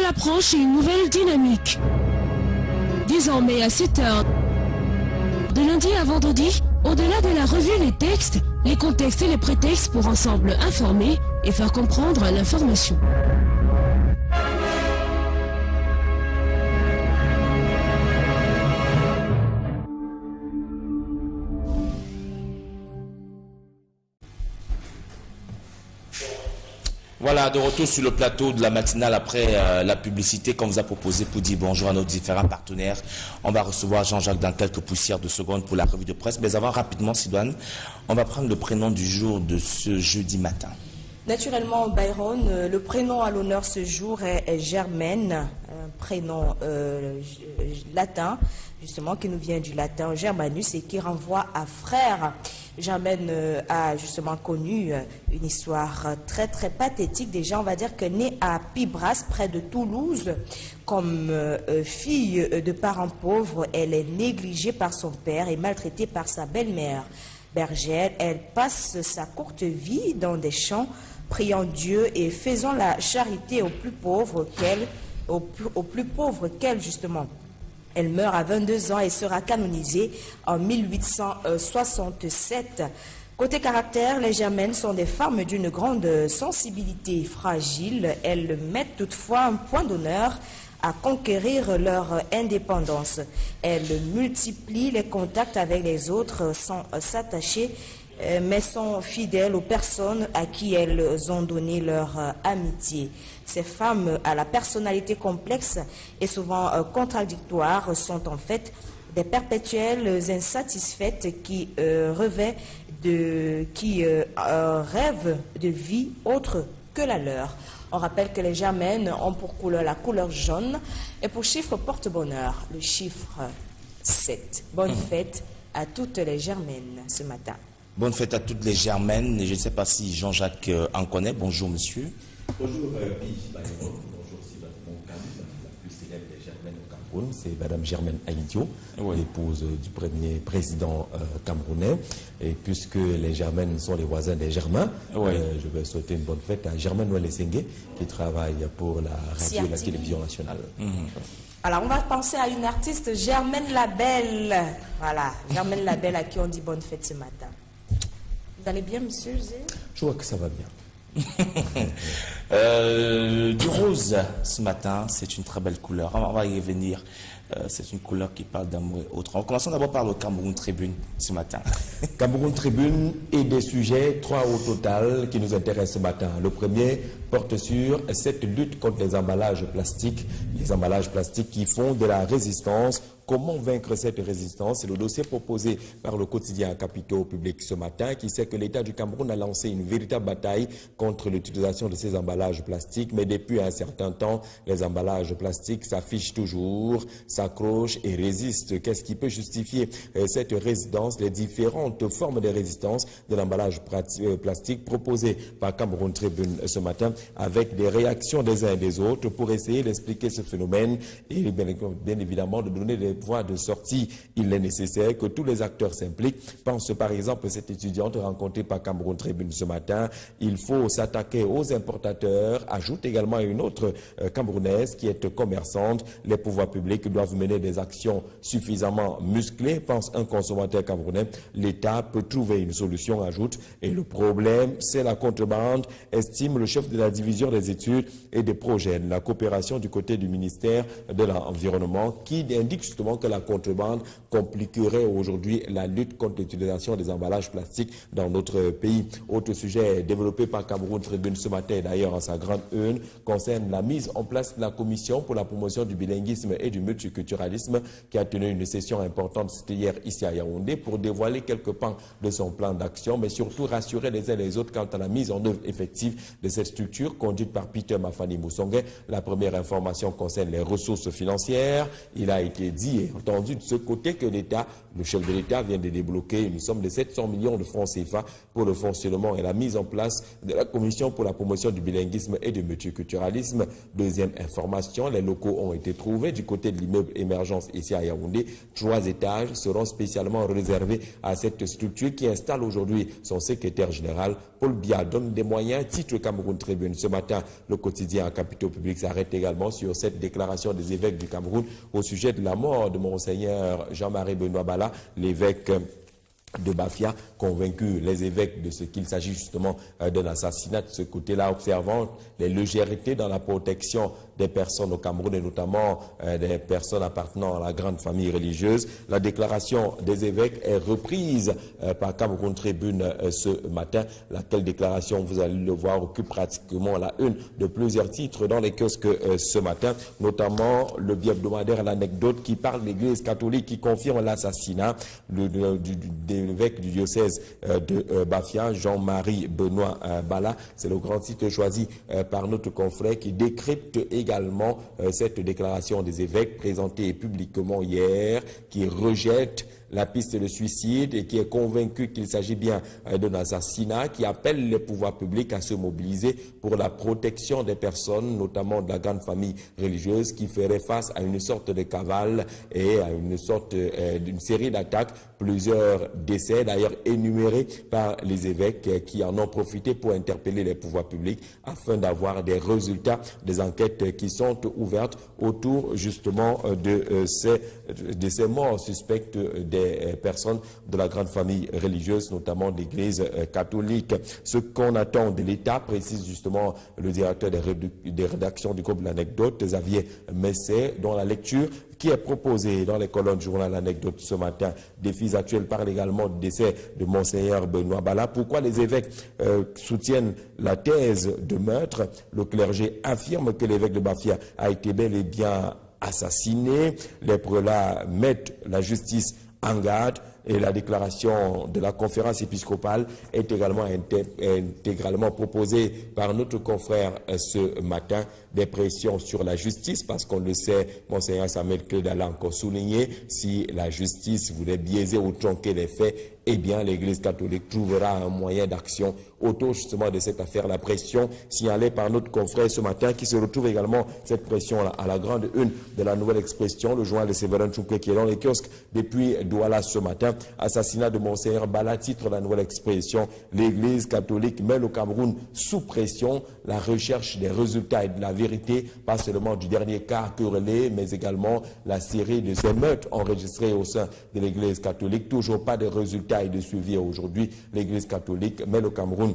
nouvelle approche et une nouvelle dynamique. Désormais à 7 h, de lundi à vendredi, au-delà de la revue, les textes, les contextes et les prétextes pour ensemble informer et faire comprendre l'information. Voilà, de retour sur le plateau de la matinale après la publicité qu'on vous a proposé pour dire bonjour à nos différents partenaires. On va recevoir Jean-Jacques dans quelques poussières de secondes pour la revue de presse. Mais avant, rapidement, Sidoine, on va prendre le prénom du jour de ce jeudi matin. Naturellement, Byron, le prénom à l'honneur ce jour est Germaine, un prénom latin, justement, qui nous vient du latin Germanus et qui renvoie à frère. Germaine a justement connu une histoire très très pathétique. Déjà, on va dire que née à Pibras, près de Toulouse, comme fille de parents pauvres, elle est négligée par son père et maltraitée par sa belle-mère bergère. Elle passe sa courte vie dans des champs, priant Dieu et faisant la charité aux plus pauvres qu'elle, justement. Elle meurt à 22 ans et sera canonisée en 1867. Côté caractère, les Germaines sont des femmes d'une grande sensibilité fragile. Elles mettent toutefois un point d'honneur à conquérir leur indépendance. Elles multiplient les contacts avec les autres sans s'attacher, mais sont fidèles aux personnes à qui elles ont donné leur amitié. Ces femmes à la personnalité complexe et souvent contradictoire sont en fait des perpétuelles insatisfaites qui rêvent de vie autre que la leur. On rappelle que les Germaines ont pour couleur la couleur jaune et pour chiffre porte-bonheur le chiffre 7. Bonne fête à toutes les Germaines ce matin. Bonne fête à toutes les Germaines. Je ne sais pas si Jean-Jacques en connaît. Bonjour, monsieur. Bonjour, bonjour Sylvain Camus, la plus célèbre des Germaines au Cameroun. C'est Madame Germaine Aïdio, l'épouse du premier président camerounais. Et puisque les Germaines sont les voisins des Germains, je vais souhaiter une bonne fête à Germaine Ouelessengue, qui travaille pour la radio et la télévision nationale. Alors, on va penser à une artiste, Germaine Labelle. Voilà, Germaine Labelle à qui on dit bonne fête ce matin. Vous allez bien, monsieur Zé? Je vois que ça va bien. Du rose ce matin, c'est une très belle couleur. On va y revenir. C'est une couleur qui parle d'amour et autres. Commençons d'abord par le Cameroun Tribune ce matin. Cameroun Tribune et des sujets, 3 au total, qui nous intéressent ce matin. Le premier porte sur cette lutte contre les emballages plastiques qui font de la résistance. Comment vaincre cette résistance? C'est le dossier proposé par le quotidien Capitaux Public ce matin, qui sait que l'État du Cameroun a lancé une véritable bataille contre l'utilisation de ces emballages plastiques. Mais depuis un certain temps, les emballages plastiques s'affichent toujours, s'accrochent et résistent. Qu'est-ce qui peut justifier cette résistance? Les différentes formes de résistance de l'emballage plastique proposées par Cameroun Tribune ce matin, avec des réactions des uns et des autres pour essayer d'expliquer ce phénomène et bien évidemment de donner des voies de sortie. Il est nécessaire que tous les acteurs s'impliquent. Pense par exemple à cette étudiante rencontrée par Cameroun Tribune ce matin. Il faut s'attaquer aux importateurs. Ajoute également une autre camerounaise qui est commerçante. Les pouvoirs publics doivent mener des actions suffisamment musclées. Pense un consommateur camerounais. L'État peut trouver une solution, ajoute. Et le problème, c'est la contrebande, estime le chef de la division des études et des projets. La coopération du côté du ministère de l'Environnement qui indique justement que la contrebande compliquerait aujourd'hui la lutte contre l'utilisation des emballages plastiques dans notre pays. Autre sujet développé par Cameroun Tribune ce matin, d'ailleurs en sa grande une, concerne la mise en place de la commission pour la promotion du bilinguisme et du multiculturalisme qui a tenu une session importante hier ici à Yaoundé pour dévoiler quelques pans de son plan d'action, mais surtout rassurer les uns et les autres quant à la mise en œuvre effective de cette structure conduite par Peter Mafani Moussongue. La première information concerne les ressources financières. Il a été dit et entendu de ce côté que l'État, le chef de l'État vient de débloquer une somme de 700 millions de francs CFA pour le fonctionnement et la mise en place de la commission pour la promotion du bilinguisme et du multiculturalisme. Deuxième information, les locaux ont été trouvés du côté de l'immeuble Émergence ici à Yaoundé. 3 étages seront spécialement réservés à cette structure qui installe aujourd'hui son secrétaire général. Paul Biya donne des moyens, titre Cameroun Tribune. tribune. Ce matin, le quotidien Capitaux Public s'arrête également sur cette déclaration des évêques du Cameroun au sujet de la mort de Monseigneur Jean-Marie Benoît Bala, l'évêque de Bafia, convaincu les évêques de ce qu'il s'agit justement d'un assassinat de ce côté-là, observant les légèretés dans la protection des personnes au Cameroun et notamment des personnes appartenant à la grande famille religieuse. La déclaration des évêques est reprise par Cameroun Tribune ce matin, laquelle déclaration, vous allez le voir, occupe pratiquement la une de plusieurs titres dans les kiosques ce matin, notamment le bi-hebdomadaire L'Anecdote qui parle de l'Église catholique qui confirme l'assassinat de l'évêque du diocèse de Bafia, Jean-Marie Benoît Bala. C'est le grand titre choisi par notre confrère qui décrypte également cette déclaration des évêques présentée publiquement hier, qui rejette la piste de suicide et qui est convaincu qu'il s'agit bien d'un assassinat, qui appelle les pouvoirs publics à se mobiliser pour la protection des personnes, notamment de la grande famille religieuse, qui ferait face à une sorte de cavale et à une sorte d'une série d'attaques, plusieurs décès d'ailleurs énumérés par les évêques qui en ont profité pour interpeller les pouvoirs publics afin d'avoir des résultats des enquêtes qui sont ouvertes autour justement de ces morts suspectes des personnes de la grande famille religieuse, notamment de l'Église catholique. Ce qu'on attend de l'État, précise justement le directeur des rédactions du groupe L'Anecdote, Xavier Messet, dont la lecture qui est proposée dans les colonnes du journal L'Anecdote ce matin. Défis actuels parle également du décès de Monseigneur Benoît Bala. Pourquoi les évêques soutiennent la thèse de meurtre? Le clergé affirme que l'évêque de Bafia a été bel et bien assassiné. Les prélats mettent la justice en garde et la déclaration de la conférence épiscopale est également intégralement proposée par notre confrère ce matin. Des pressions sur la justice, parce qu'on le sait, Monseigneur Samuel Cléda l'a encore souligné, si la justice voulait biaiser ou tronquer les faits, eh bien l'Église catholique trouvera un moyen d'action autour justement de cette affaire. La pression signalée par notre confrère ce matin, qui se retrouve également cette pression à la grande une de la Nouvelle Expression, le journal de Séverin Tchouké qui est dans les kiosques depuis Douala ce matin. Assassinat de Monseigneur Bala, titre la Nouvelle Expression. L'Église catholique met le Cameroun sous pression. La recherche des résultats et de la vérité, pas seulement du dernier cas querellé, mais également la série de ces meurtres enregistrés au sein de l'Église catholique. Toujours pas de résultats et de suivi aujourd'hui. L'Église catholique met le Cameroun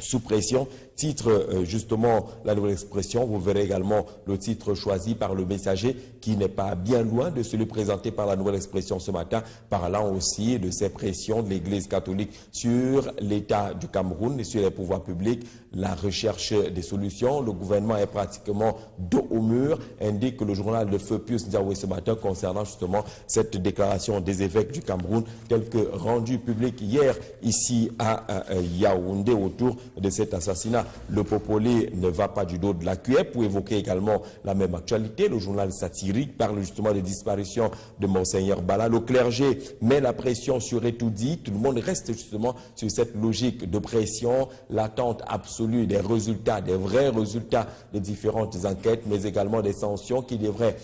sous pression. Titre justement la Nouvelle Expression. Vous verrez également le titre choisi par le Messager qui n'est pas bien loin de celui présenté par la Nouvelle Expression ce matin, parlant aussi de ces pressions de l'Église catholique sur l'État du Cameroun et sur les pouvoirs publics, la recherche des solutions. Le gouvernement est pratiquement dos au mur, indique le journal de Feu Pius Ndiaoué ce matin concernant justement cette déclaration des évêques du Cameroun telle que rendue publique hier ici à Yaoundé autour de cet assassinat. Le Popoli ne va pas du dos de la cuillère pour évoquer également la même actualité. Le journal satirique parle justement des disparitions de Monseigneur Bala. Le clergé met la pression sur Etoudi. Tout le monde reste justement sur cette logique de pression, l'attente absolue des résultats, des vrais résultats des différentes enquêtes, mais également des sanctions qui devraient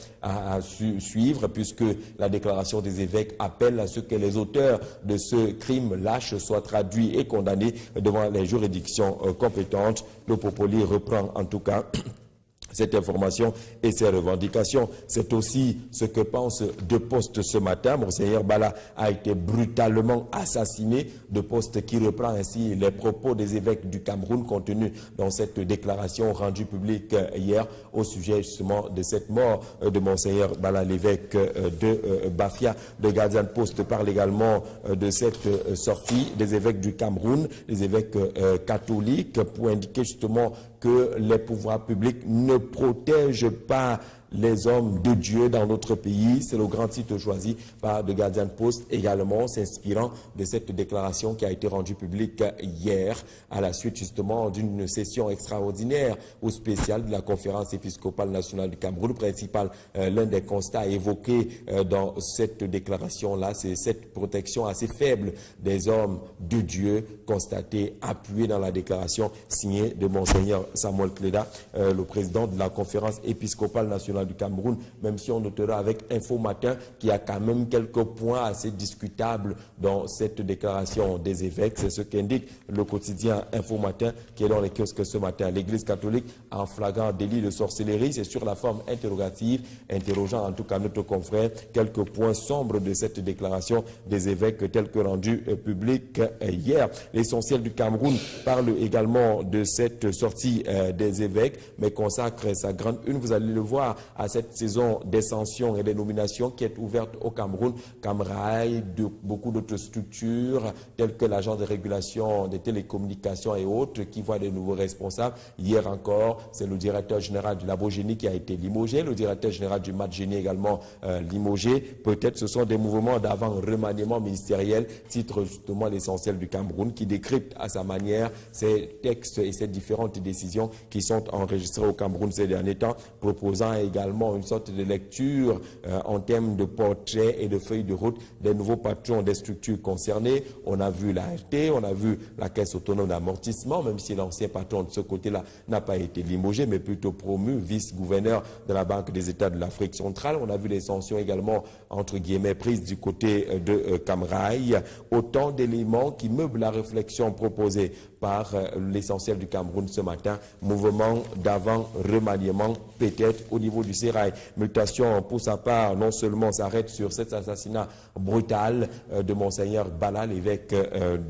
suivre, puisque la déclaration des évêques appelle à ce que les auteurs de ce crime lâche soient traduits et condamnés devant les juridictions compétentes. Le Popoli reprend en tout cas cette information et ses revendications. C'est aussi ce que pense De Poste ce matin. Monseigneur Bala a été brutalement assassiné. De Poste qui reprend ainsi les propos des évêques du Cameroun contenus dans cette déclaration rendue publique hier au sujet justement de cette mort de Monseigneur Bala, l'évêque de Bafia. Le Gardien de Poste parle également de cette sortie des évêques du Cameroun, les évêques catholiques, pour indiquer justement que les pouvoirs publics ne protègent pas les hommes de Dieu dans notre pays. C'est le grand titre choisi par The Guardian Post, également s'inspirant de cette déclaration qui a été rendue publique hier à la suite justement d'une session extraordinaire ou spéciale de la conférence épiscopale nationale du Cameroun. Principal, l'un des constats évoqués dans cette déclaration-là, c'est cette protection assez faible des hommes de Dieu constatée, appuyée dans la déclaration signée de Monseigneur Samuel Cléda, le président de la conférence épiscopale nationale national du Cameroun, même si on notera avec Info Matin qu'il y a quand même quelques points assez discutables dans cette déclaration des évêques. C'est ce qu'indique le quotidien Info Matin qui est dans les kiosques ce matin. L'Église catholique en flagrant délit de sorcellerie, c'est sur la forme interrogative, interrogeant en tout cas notre confrère quelques points sombres de cette déclaration des évêques telle que rendue publique hier. L'essentiel du Cameroun parle également de cette sortie des évêques, mais consacre sa grande une, vous allez le voir, à cette saison d'ascension et des nominations qui est ouverte au Cameroun, Camrail, de beaucoup d'autres structures telles que l'agence de régulation des télécommunications et autres qui voient des nouveaux responsables. Hier encore, c'est le directeur général du Labogénie qui a été limogé, le directeur général du Matgénie également limogé. Peut-être ce sont des mouvements d'avant-remaniement ministériel, titre justement l'essentiel du Cameroun, qui décrypte à sa manière ces textes et ces différentes décisions qui sont enregistrées au Cameroun ces derniers temps, proposant également une sorte de lecture en termes de portraits et de feuilles de route des nouveaux patrons des structures concernées. On a vu l'ART, on a vu la Caisse autonome d'amortissement, même si l'ancien patron de ce côté-là n'a pas été limogé, mais plutôt promu vice-gouverneur de la Banque des États de l'Afrique centrale. On a vu les sanctions également, entre guillemets, prises du côté de Camrail. Autant d'éléments qui meublent la réflexion proposée par l'essentiel du Cameroun ce matin. Mouvement d'avant-remaniement peut-être au niveau du Sérail. Mutation pour sa part non seulement s'arrête sur cet assassinat brutal de Monseigneur Bala, l'évêque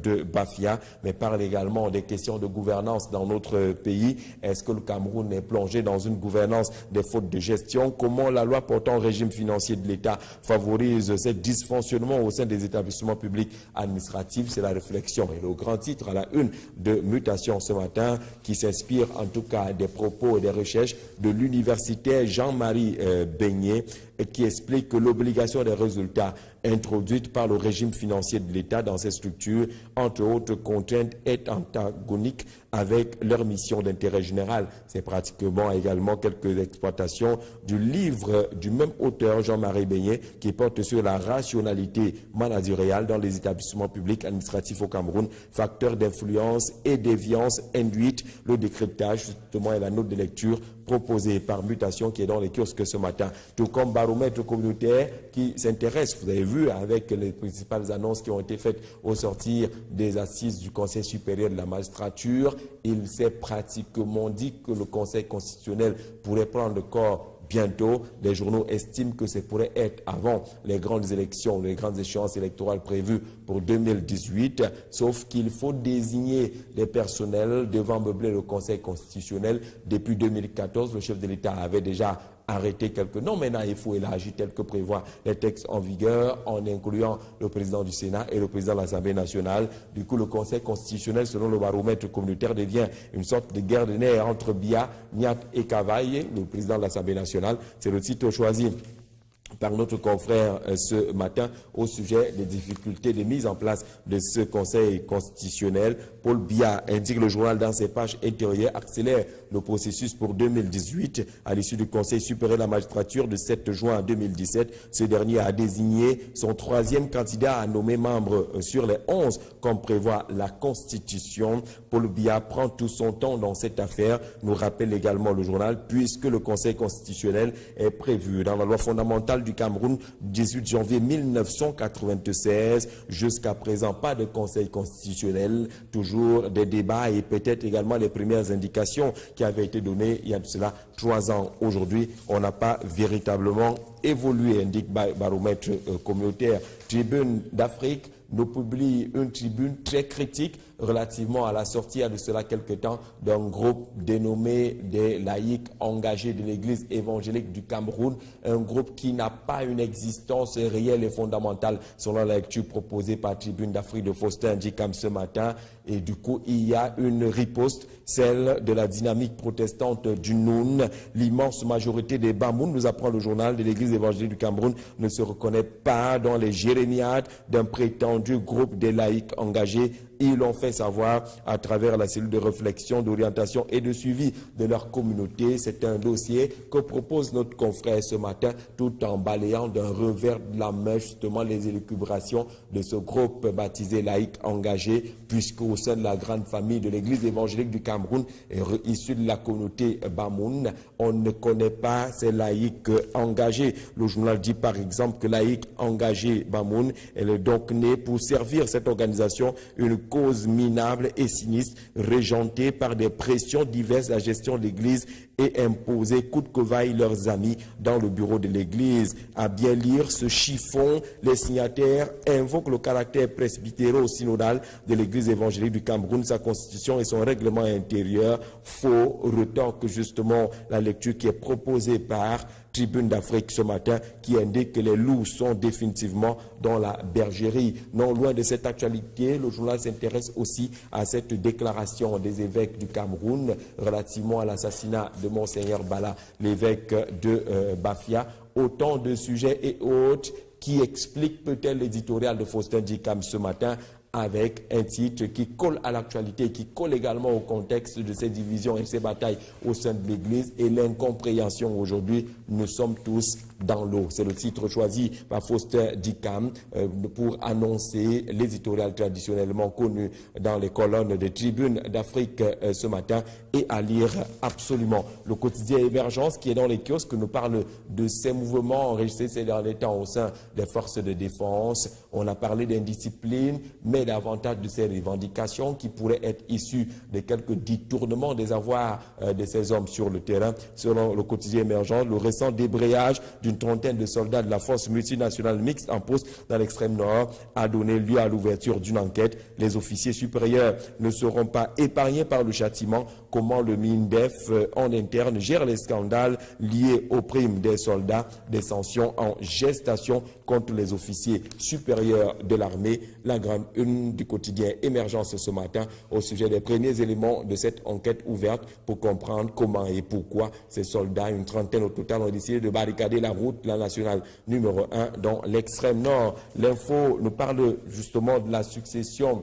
de Bafia, mais parle également des questions de gouvernance dans notre pays. Est-ce que le Cameroun est plongé dans une gouvernance des fautes de gestion? Comment la loi portant régime financier de l'État favorise ces dysfonctionnements au sein des établissements publics administratifs? C'est la réflexion et le grand titre à la une de Mutation ce matin, qui s'inspire en tout cas des propos et des recherches de l'universitaire Jean-Marie Beignet, qui explique que l'obligation des résultats introduite par le régime financier de l'État dans ces structures, entre autres contraintes, est antagonique avec leur mission d'intérêt général. C'est pratiquement également quelques exploitations du livre du même auteur, Jean-Marie Beignet, qui porte sur la rationalité managériale dans les établissements publics administratifs au Cameroun, facteur d'influence et déviance induite. Le décryptage, justement, est la note de lecture proposée par Mutation qui est dans les kiosques ce matin, tout comme baromètre communautaire qui s'intéresse, vous avez vu, avec les principales annonces qui ont été faites au sortir des assises du Conseil supérieur de la magistrature. Il s'est pratiquement dit que le Conseil constitutionnel pourrait prendre corps bientôt. Les journaux estiment que ça pourrait être avant les grandes élections, les grandes échéances électorales prévues pour 2018, sauf qu'il faut désigner les personnels devant meubler le Conseil constitutionnel. Depuis 2014, le chef de l'État avait déjà arrêter quelques noms. Maintenant, il faut élargir tel que prévoit les textes en vigueur en incluant le président du Sénat et le président de l'Assemblée nationale. Du coup, le Conseil constitutionnel, selon le baromètre communautaire, devient une sorte de guerre de nerfs entre Biya, Niat et Kavaï, le président de l'Assemblée nationale. C'est le titre choisi par notre confrère ce matin au sujet des difficultés de mise en place de ce Conseil constitutionnel. Paul Biya indique le journal dans ses pages intérieures accélère le processus pour 2018 à l'issue du Conseil supérieur de la magistrature de 7 juin 2017. Ce dernier a désigné son 3e candidat à nommer membre sur les 11 comme prévoit la Constitution. Paul Biya prend tout son temps dans cette affaire, nous rappelle également le journal, puisque le Conseil constitutionnel est prévu dans la loi fondamentale du Cameroun, 18 janvier 1996. Jusqu'à présent, pas de Conseil constitutionnel, toujours des débats et peut-être également les premières indications qui avaient été données il y a de cela 3 ans. Aujourd'hui, on n'a pas véritablement évolué, indique baromètre communautaire. Tribune d'Afrique nous publie une tribune très critique relativement à la sortie, il y a de cela quelque temps, d'un groupe dénommé des laïcs engagés de l'Église évangélique du Cameroun, un groupe qui n'a pas une existence réelle et fondamentale selon la lecture proposée par Tribune d'Afrique de Faustin Ndjikam ce matin. Et du coup, il y a une riposte, celle de la dynamique protestante du Noun. L'immense majorité des Bamoun, nous apprend le journal de l'Église évangélique du Cameroun, ne se reconnaît pas dans les jérémiades d'un prétendu groupe des laïcs engagés Ils l'ont fait savoir à travers la cellule de réflexion, d'orientation et de suivi de leur communauté. C'est un dossier que propose notre confrère ce matin, tout en balayant d'un revers de la main justement les élucubrations de ce groupe baptisé laïque engagé, puisqu'au sein de la grande famille de l'église évangélique du Cameroun, issue de la communauté Bamoun, on ne connaît pas ces laïcs engagés. Le journal dit par exemple que laïque engagé Bamoun, elle est donc née pour servir cette organisation, une cause minable et sinistre, régentée par des pressions diverses de la gestion de l'église et imposer coûte que vaille leurs amis dans le bureau de l'église. À bien lire ce chiffon, les signataires invoquent le caractère presbytéro-synodal de l'église évangélique du Cameroun, sa constitution et son règlement intérieur. Faux, retorque justement la lecture qui est proposée par Tribune d'Afrique ce matin, qui indique que les loups sont définitivement dans la bergerie. Non loin de cette actualité, le journal s'intéresse aussi à cette déclaration des évêques du Cameroun relativement à l'assassinat de Monseigneur Bala, l'évêque de Bafia. Autant de sujets et autres qui expliquent peut-être l'éditorial de Faustin Dikam ce matin, avec un titre qui colle à l'actualité, qui colle également au contexte de ces divisions et ces batailles au sein de l'Église et l'incompréhension aujourd'hui. Nous sommes tous dans l'eau. C'est le titre choisi par Faustin Dikam pour annoncer l'éditorial traditionnellement connu dans les colonnes des Tribunes d'Afrique ce matin et à lire absolument. Le quotidien Émergence qui est dans les kiosques nous parle de ces mouvements enregistrés ces derniers temps au sein des forces de défense. On a parlé d'indiscipline, mais davantage de ces revendications qui pourraient être issues de quelques détournements des avoirs de ces hommes sur le terrain. Selon le quotidien Émergent, le récent débrayage d'une trentaine de soldats de la force multinationale mixte en poste dans l'extrême nord a donné lieu à l'ouverture d'une enquête. Les officiers supérieurs ne seront pas épargnés par le châtiment. Comment le MINDEF en interne gère les scandales liés aux primes des soldats, des sanctions en gestation contre les officiers supérieurs de l'armée. La grande une du quotidien Émergence ce matin au sujet des premiers éléments de cette enquête ouverte pour comprendre comment et pourquoi ces soldats, une trentaine au total, ont décidé de barricader la route, la nationale numéro 1 dans l'extrême nord. L'info nous parle justement de la succession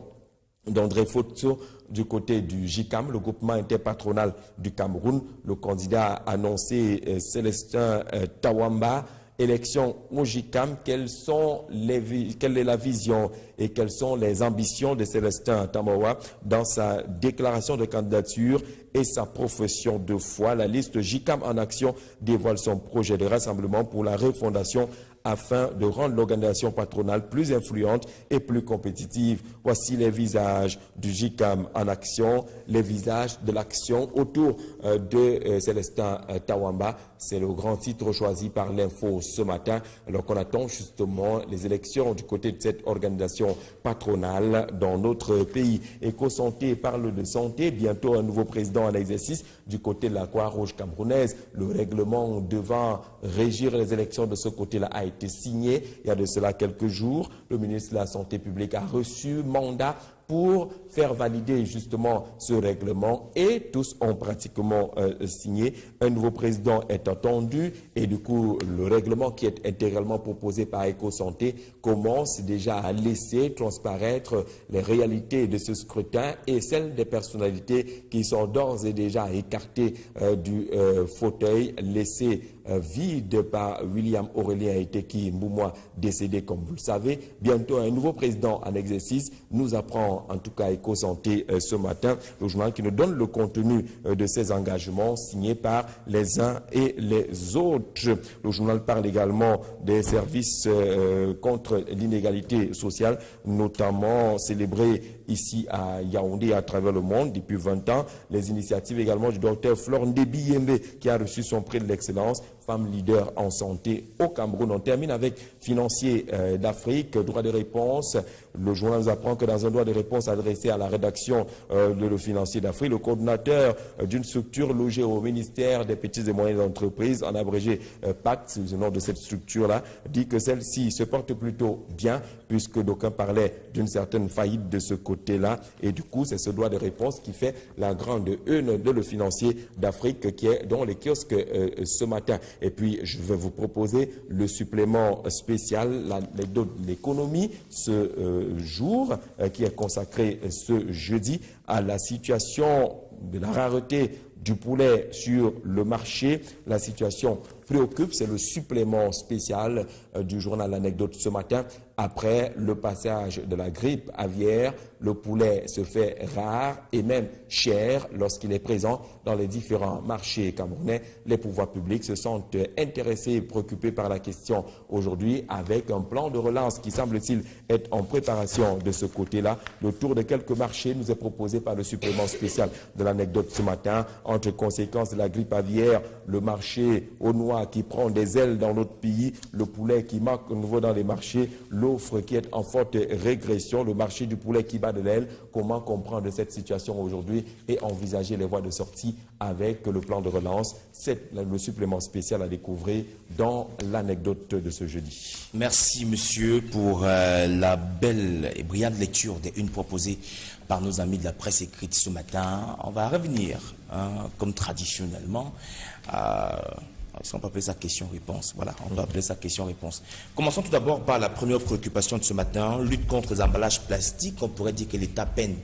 d'André Fotso du côté du JICAM, le groupement interpatronal du Cameroun. Le candidat annoncé Célestin Tawamba. Élection au JICAM, quelle est la vision et quelles sont les ambitions de Célestin Tamawa dans sa déclaration de candidature et sa profession de foi. La liste JICAM en action dévoile son projet de rassemblement pour la refondation afin de rendre l'organisation patronale plus influente et plus compétitive. Voici les visages du JICAM en action, les visages de l'action autour de Célestin Tawamba. C'est le grand titre choisi par l'info ce matin, alors qu'on attend justement les élections du côté de cette organisation patronale dans notre pays. EcoSanté parle de santé, bientôt un nouveau président en exercice du côté de la Croix-Rouge camerounaise. Le règlement devant régir les élections de ce côté-là a été signé il y a de cela quelques jours. Le ministre de la Santé publique a reçu mandat pour faire valider justement ce règlement et tous ont pratiquement signé. Un nouveau président est attendu et du coup le règlement qui est intégralement proposé par EcoSanté commence déjà à laisser transparaître les réalités de ce scrutin et celles des personnalités qui sont d'ores et déjà écartées du fauteuil laissé vide par William Aurélien Eteki Mboumoua, décédé comme vous le savez. Bientôt un nouveau président en exercice nous apprend en tout cas EcoSanté ce matin, le journal qui nous donne le contenu de ces engagements signés par les uns et les autres. Le journal parle également des services contre l'inégalité sociale, notamment célébrés ici à Yaoundé et à travers le monde depuis 20 ans. Les initiatives également du docteur Flore Ndebi Yembe qui a reçu son prix de l'excellence, femme leader en santé au Cameroun. On termine avec Financier d'Afrique, droit de réponse. Le journal nous apprend que dans un droit de réponse adressé à la rédaction de Le Financier d'Afrique, le coordinateur d'une structure logée au ministère des Petites et Moyennes Entreprises, en abrégé PACT, c'est le nom de cette structure-là, dit que celle-ci se porte plutôt bien, puisque d'aucuns parlaient d'une certaine faillite de ce côté-là. Et du coup, c'est ce droit de réponse qui fait la grande une de Le Financier d'Afrique qui est dans les kiosques ce matin. Et puis, je vais vous proposer le supplément spécial, l'économie, ce jour qui est consacré consacrée ce jeudi à la situation de la rareté du poulet sur le marché. La situation préoccupe, c'est le supplément spécial du journal L'Anecdote ce matin. Après le passage de la grippe aviaire, le poulet se fait rare et même cher lorsqu'il est présent dans les différents marchés camerounais. Les pouvoirs publics se sont intéressés et préoccupés par la question aujourd'hui avec un plan de relance qui semble-t-il être en préparation de ce côté-là. Le tour de quelques marchés nous est proposé par le supplément spécial de L'Anecdote ce matin. Entre conséquences de la grippe aviaire, le marché au noix qui prend des ailes dans notre pays, le poulet qui manque au nouveau dans les marchés, l'offre qui est en forte régression, le marché du poulet qui bat de l'aile. Comment comprendre cette situation aujourd'hui et envisager les voies de sortie avec le plan de relance? C'est le supplément spécial à découvrir dans l'anecdote de ce jeudi. Merci monsieur pour la belle et brillante lecture des unes proposées par nos amis de la presse écrite ce matin. On va revenir, comme traditionnellement, est-ce qu'on peut appeler ça question-réponse? Voilà, on peut appeler ça question-réponse. Commençons tout d'abord par la première préoccupation de ce matin, lutte contre les emballages plastiques. On pourrait dire que l'État peine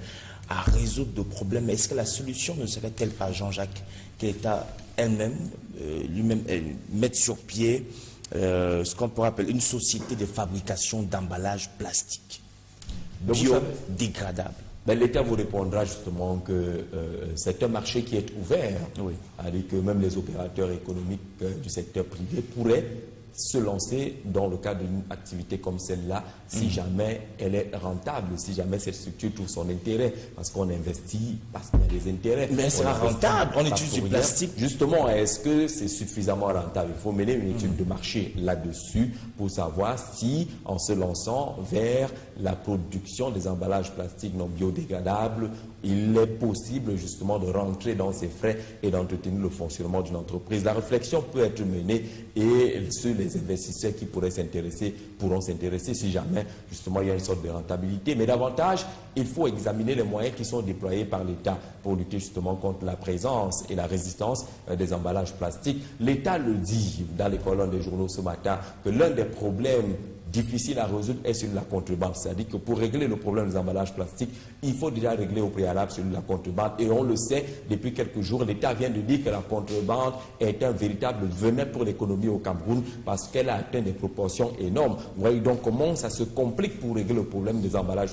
à résoudre le problème. Est-ce que la solution ne serait-elle pas, Jean-Jacques, que l'État elle-même, lui-même, mette sur pied ce qu'on pourrait appeler une société de fabrication d'emballages plastiques biodégradables? L'État vous répondra justement que c'est un marché qui est ouvert, oui. C'est-à-dire que même les opérateurs économiques du secteur privé pourraient se lancer dans le cadre d'une activité comme celle-là si jamais elle est rentable, si jamais cette structure trouve son intérêt, parce qu'on investit parce qu'il y a des intérêts. Mais c'est rentable, on utilise du plastique. Justement, est-ce que c'est suffisamment rentable? Il faut mener une étude de marché là-dessus pour savoir si, en se lançant vers la production des emballages plastiques non biodégradables, il est possible justement de rentrer dans ces frais et d'entretenir le fonctionnement d'une entreprise. La réflexion peut être menée et les investisseurs qui pourraient s'intéresser pourront s'intéresser si jamais justement il y a une sorte de rentabilité. Mais davantage, il faut examiner les moyens qui sont déployés par l'État pour lutter justement contre la présence et la résistance des emballages plastiques. L'État le dit dans les colonnes des journaux ce matin que l'un des problèmes difficile à résoudre est celui de la contrebande. C'est-à-dire que pour régler le problème des emballages plastiques, il faut déjà régler au préalable celui de la contrebande. Et on le sait, depuis quelques jours, l'État vient de dire que la contrebande est un véritable venin pour l'économie au Cameroun parce qu'elle a atteint des proportions énormes. Vous voyez donc comment ça se complique pour régler le problème des emballages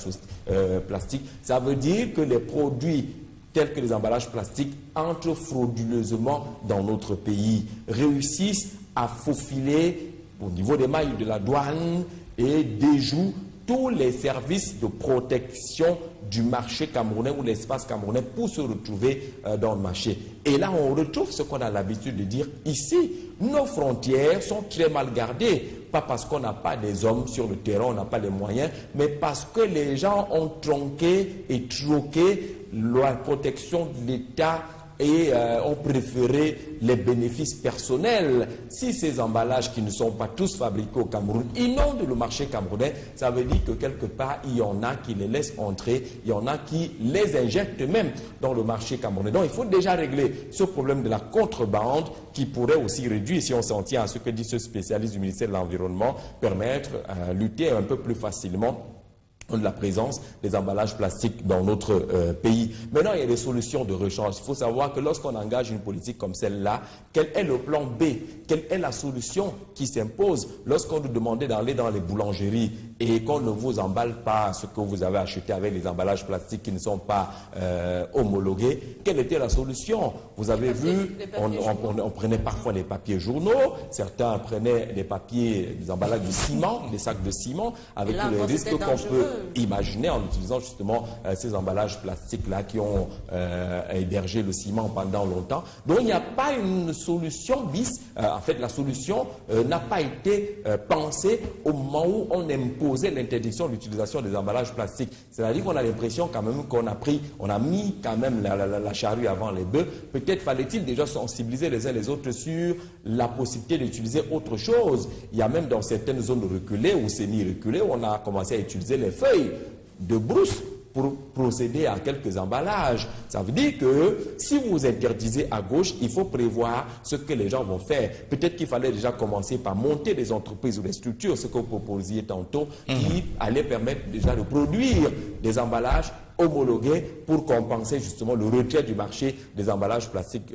plastiques. Ça veut dire que les produits tels que les emballages plastiques entrent frauduleusement dans notre pays, réussissent à faufiler au niveau des mailles de la douane et déjouent tous les services de protection du marché camerounais ou l'espace camerounais pour se retrouver dans le marché. Et là, on retrouve ce qu'on a l'habitude de dire ici. Nos frontières sont très mal gardées. Pas parce qu'on n'a pas des hommes sur le terrain, on n'a pas les moyens, mais parce que les gens ont tronqué et troqué la protection de l'État et ont préféré les bénéfices personnels. Si ces emballages qui ne sont pas tous fabriqués au Cameroun inondent le marché camerounais, ça veut dire que quelque part, il y en a qui les laissent entrer, il y en a qui les injectent même dans le marché camerounais. Donc il faut déjà régler ce problème de la contrebande qui pourrait aussi réduire, si on s'en tient à ce que dit ce spécialiste du ministère de l'Environnement, permettre de lutter un peu plus facilement de la présence des emballages plastiques dans notre pays. Maintenant, il y a des solutions de rechange. Il faut savoir que lorsqu'on engage une politique comme celle-là, quel est le plan B? Quelle est la solution qui s'impose lorsqu'on nous demandait d'aller dans les boulangeries et qu'on ne vous emballe pas ce que vous avez acheté avec les emballages plastiques qui ne sont pas homologués? Quelle était la solution? Vous avez vu, on prenait parfois les papiers journaux, certains prenaient des papiers, des emballages de ciment, des sacs de ciment, avec tous les risques qu'on peut imaginer en utilisant justement ces emballages plastiques-là qui ont hébergé le ciment pendant longtemps. Donc il n'y a pas une solution bis. En fait, la solution n'a pas été pensée au moment où on imposait l'interdiction de l'utilisation des emballages plastiques. C'est-à-dire qu'on a l'impression quand même on a mis quand même la charrue avant les bœufs. Peut-être fallait-il déjà sensibiliser les uns les autres sur la possibilité d'utiliser autre chose. Il y a même dans certaines zones reculées ou semi-reculées où on a commencé à utiliser les feuilles de brousse pour procéder à quelques emballages. Ça veut dire que si vous interdisez à gauche, il faut prévoir ce que les gens vont faire. Peut-être qu'il fallait déjà commencer par monter des entreprises ou des structures, ce que vous proposiez tantôt, qui allaient permettre déjà de produire des emballages homologués pour compenser justement le retrait du marché des emballages plastiques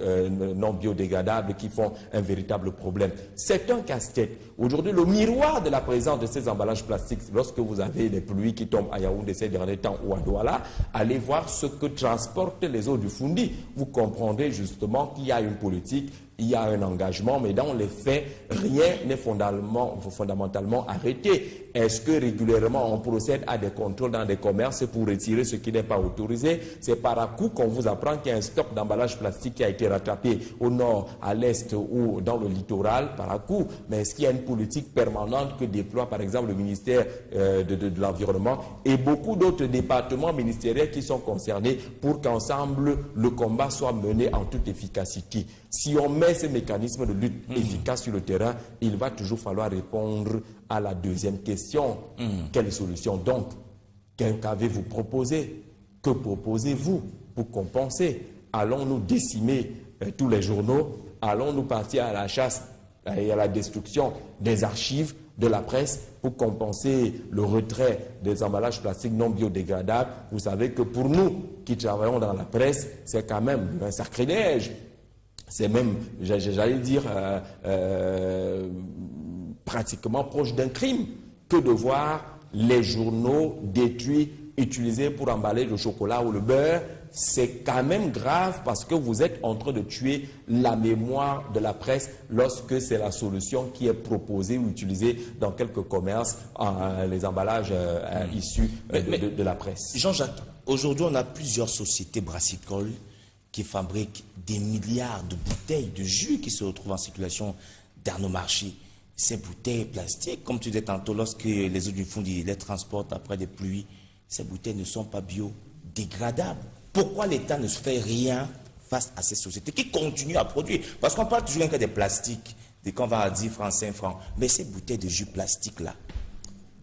non biodégradables qui font un véritable problème. C'est un casse-tête. Aujourd'hui, le miroir de la présence de ces emballages plastiques, lorsque vous avez des pluies qui tombent à Yaoundé ces derniers temps ou à Douala, allez voir ce que transportent les eaux du Foundi. Vous comprendrez justement qu'il y a une politique, il y a un engagement, mais dans les faits, rien n'est fondamentalement arrêté. Est-ce que régulièrement on procède à des contrôles dans des commerces pour retirer ce qui n'est pas autorisé? C'est par à coup qu'on vous apprend qu'il y a un stock d'emballage plastique qui a été rattrapé au nord, à l'est ou dans le littoral, par à coup. Mais est-ce qu'il y a une politique permanente que déploie par exemple le ministère de l'Environnement et beaucoup d'autres départements ministériels qui sont concernés pour qu'ensemble le combat soit mené en toute efficacité? Si on met ces mécanismes de lutte efficaces sur le terrain, il va toujours falloir répondre à la deuxième question. Quelle solution donc? Qu'avez-vous proposé? Que proposez-vous pour compenser? Allons-nous décimer tous les journaux? Allons-nous partir à la chasse et à la destruction des archives de la presse pour compenser le retrait des emballages plastiques non biodégradables? Vous savez que pour nous qui travaillons dans la presse, c'est quand même un sacrilège. C'est même, j'allais dire, pratiquement proche d'un crime que de voir les journaux détruits, utilisés pour emballer le chocolat ou le beurre. C'est quand même grave parce que vous êtes en train de tuer la mémoire de la presse lorsque c'est la solution qui est proposée ou utilisée dans quelques commerces, les emballages issus de la presse. Jean-Jacques, aujourd'hui on a plusieurs sociétés brassicoles qui fabriquent des milliards de bouteilles de jus qui se retrouvent en circulation dans nos marchés. Ces bouteilles plastiques, comme tu disais tantôt, lorsque les eaux du Foundi les transportent après des pluies, ces bouteilles ne sont pas biodégradables. Pourquoi l'État ne se fait rien face à ces sociétés qui continuent à produire? Parce qu'on parle toujours que des plastiques, dès qu'on va à 10 francs, 5 francs. Mais ces bouteilles de jus plastique-là,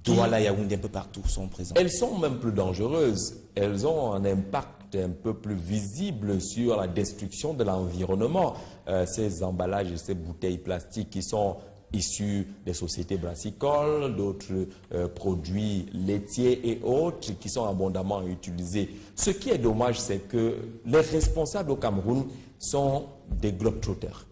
Douala, Yaoundé, un peu partout sont présentes. Elles sont même plus dangereuses. Elles ont un impact un peu plus visible sur la destruction de l'environnement. Ces emballages et ces bouteilles plastiques qui sont issus des sociétés brassicoles, d'autres produits laitiers et autres qui sont abondamment utilisés. Ce qui est dommage, c'est que les responsables au Cameroun sont des globetrotters.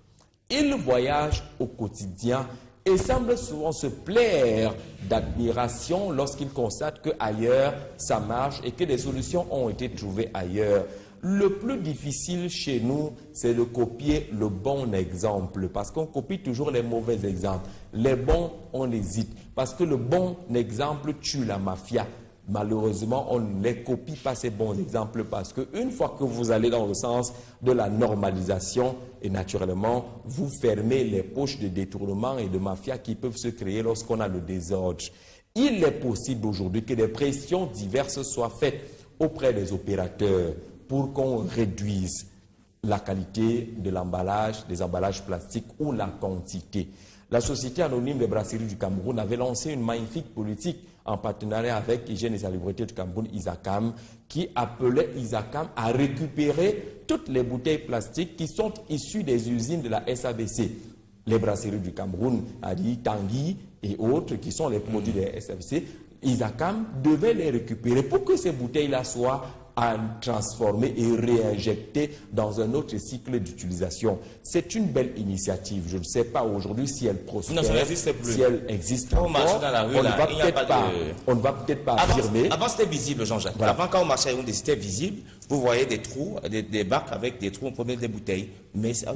Ils voyagent au quotidien et semblent souvent se plaire d'admiration lorsqu'ils constatent qu'ailleurs ça marche et que des solutions ont été trouvées ailleurs. Le plus difficile chez nous, c'est de copier le bon exemple, parce qu'on copie toujours les mauvais exemples. Les bons, on hésite, parce que le bon exemple tue la mafia. Malheureusement, on ne les copie pas ces bons exemples, parce qu'une fois que vous allez dans le sens de la normalisation, et naturellement, vous fermez les poches de détournement et de mafia qui peuvent se créer lorsqu'on a le désordre. Il est possible aujourd'hui que des pressions diverses soient faites auprès des opérateurs pour qu'on réduise la qualité de l'emballage, des emballages plastiques ou la quantité. La Société anonyme des brasseries du Cameroun avait lancé une magnifique politique en partenariat avec Hygiène et Salubrité du Cameroun, ISACAM, qui appelait ISACAM à récupérer toutes les bouteilles plastiques qui sont issues des usines de la SABC. Les brasseries du Cameroun, Adi, Tanguy et autres, qui sont les produits des SABC, ISACAM devait les récupérer pour que ces bouteilles-là soient à transformer et réinjecter dans un autre cycle d'utilisation. C'est une belle initiative. Je ne sais pas aujourd'hui si elle prospère, non, ça n'existe plus. Si elle existe encore. Dans la rue, on ne va peut-être pas affirmer. Avant, c'était visible, Jean-Jacques. Voilà. Avant, quand on marchait à Yaoundé, c'était visible. Vous voyez des trous, des bacs avec des trous, on prenait des bouteilles. Mais on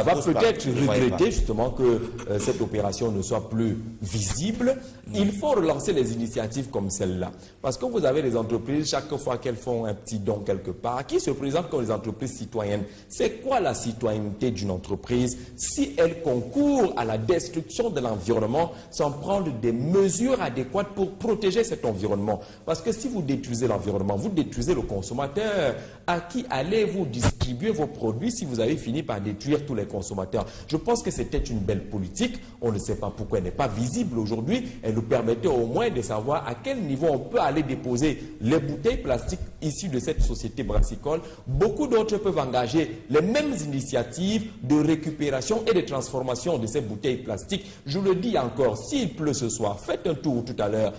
va peut-être regretter justement que cette opération ne soit plus visible. Il faut relancer les initiatives comme celle-là. Parce que vous avez des entreprises, chaque fois qu'elles font un petit don quelque part, qui se présentent comme des entreprises citoyennes. C'est quoi la citoyenneté d'une entreprise si elle concourt à la destruction de l'environnement sans prendre des mesures adéquates pour protéger cet environnement? Parce que si vous détruisez l'environnement, vous détruisez le consommateur. À qui allez-vous distribuer vos produits si vous avez fini par détruire détruire tous les consommateurs. Je pense que c'était une belle politique. On ne sait pas pourquoi elle n'est pas visible aujourd'hui. Elle nous permettait au moins de savoir à quel niveau on peut aller déposer les bouteilles plastiques issues de cette société brassicole. Beaucoup d'autres peuvent engager les mêmes initiatives de récupération et de transformation de ces bouteilles plastiques. Je le dis encore, s'il pleut ce soir, faites un tour tout à l'heure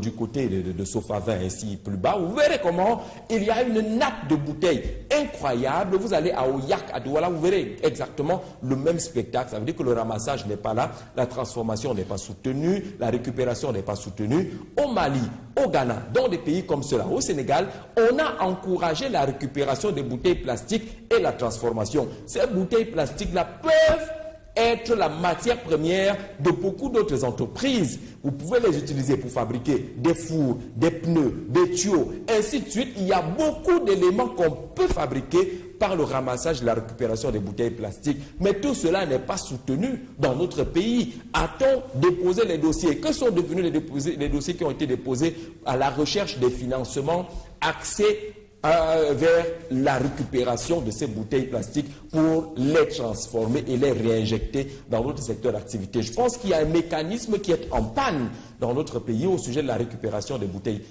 du côté de Sofavin, ici plus bas, vous verrez comment il y a une nappe de bouteilles incroyable. Vous allez à Oyak, à Douala, vous verrez exactement le même spectacle. Ça veut dire que le ramassage n'est pas là, la transformation n'est pas soutenue, la récupération n'est pas soutenue. Au Mali, au Ghana, dans des pays comme cela, au Sénégal, on a encouragé la récupération des bouteilles plastiques et la transformation. Ces bouteilles plastiques-là peuvent être la matière première de beaucoup d'autres entreprises. Vous pouvez les utiliser pour fabriquer des fours, des pneus, des tuyaux, ainsi de suite. Il y a beaucoup d'éléments qu'on peut fabriquer par le ramassage et la récupération des bouteilles plastiques. Mais tout cela n'est pas soutenu dans notre pays. A-t-on déposé les dossiers? Que sont devenus les dossiers qui ont été déposés à la recherche des financements axés vers la récupération de ces bouteilles plastiques pour les transformer et les réinjecter dans notre secteur d'activité? Je pense qu'il y a un mécanisme qui est en panne dans notre pays au sujet de la récupération des bouteilles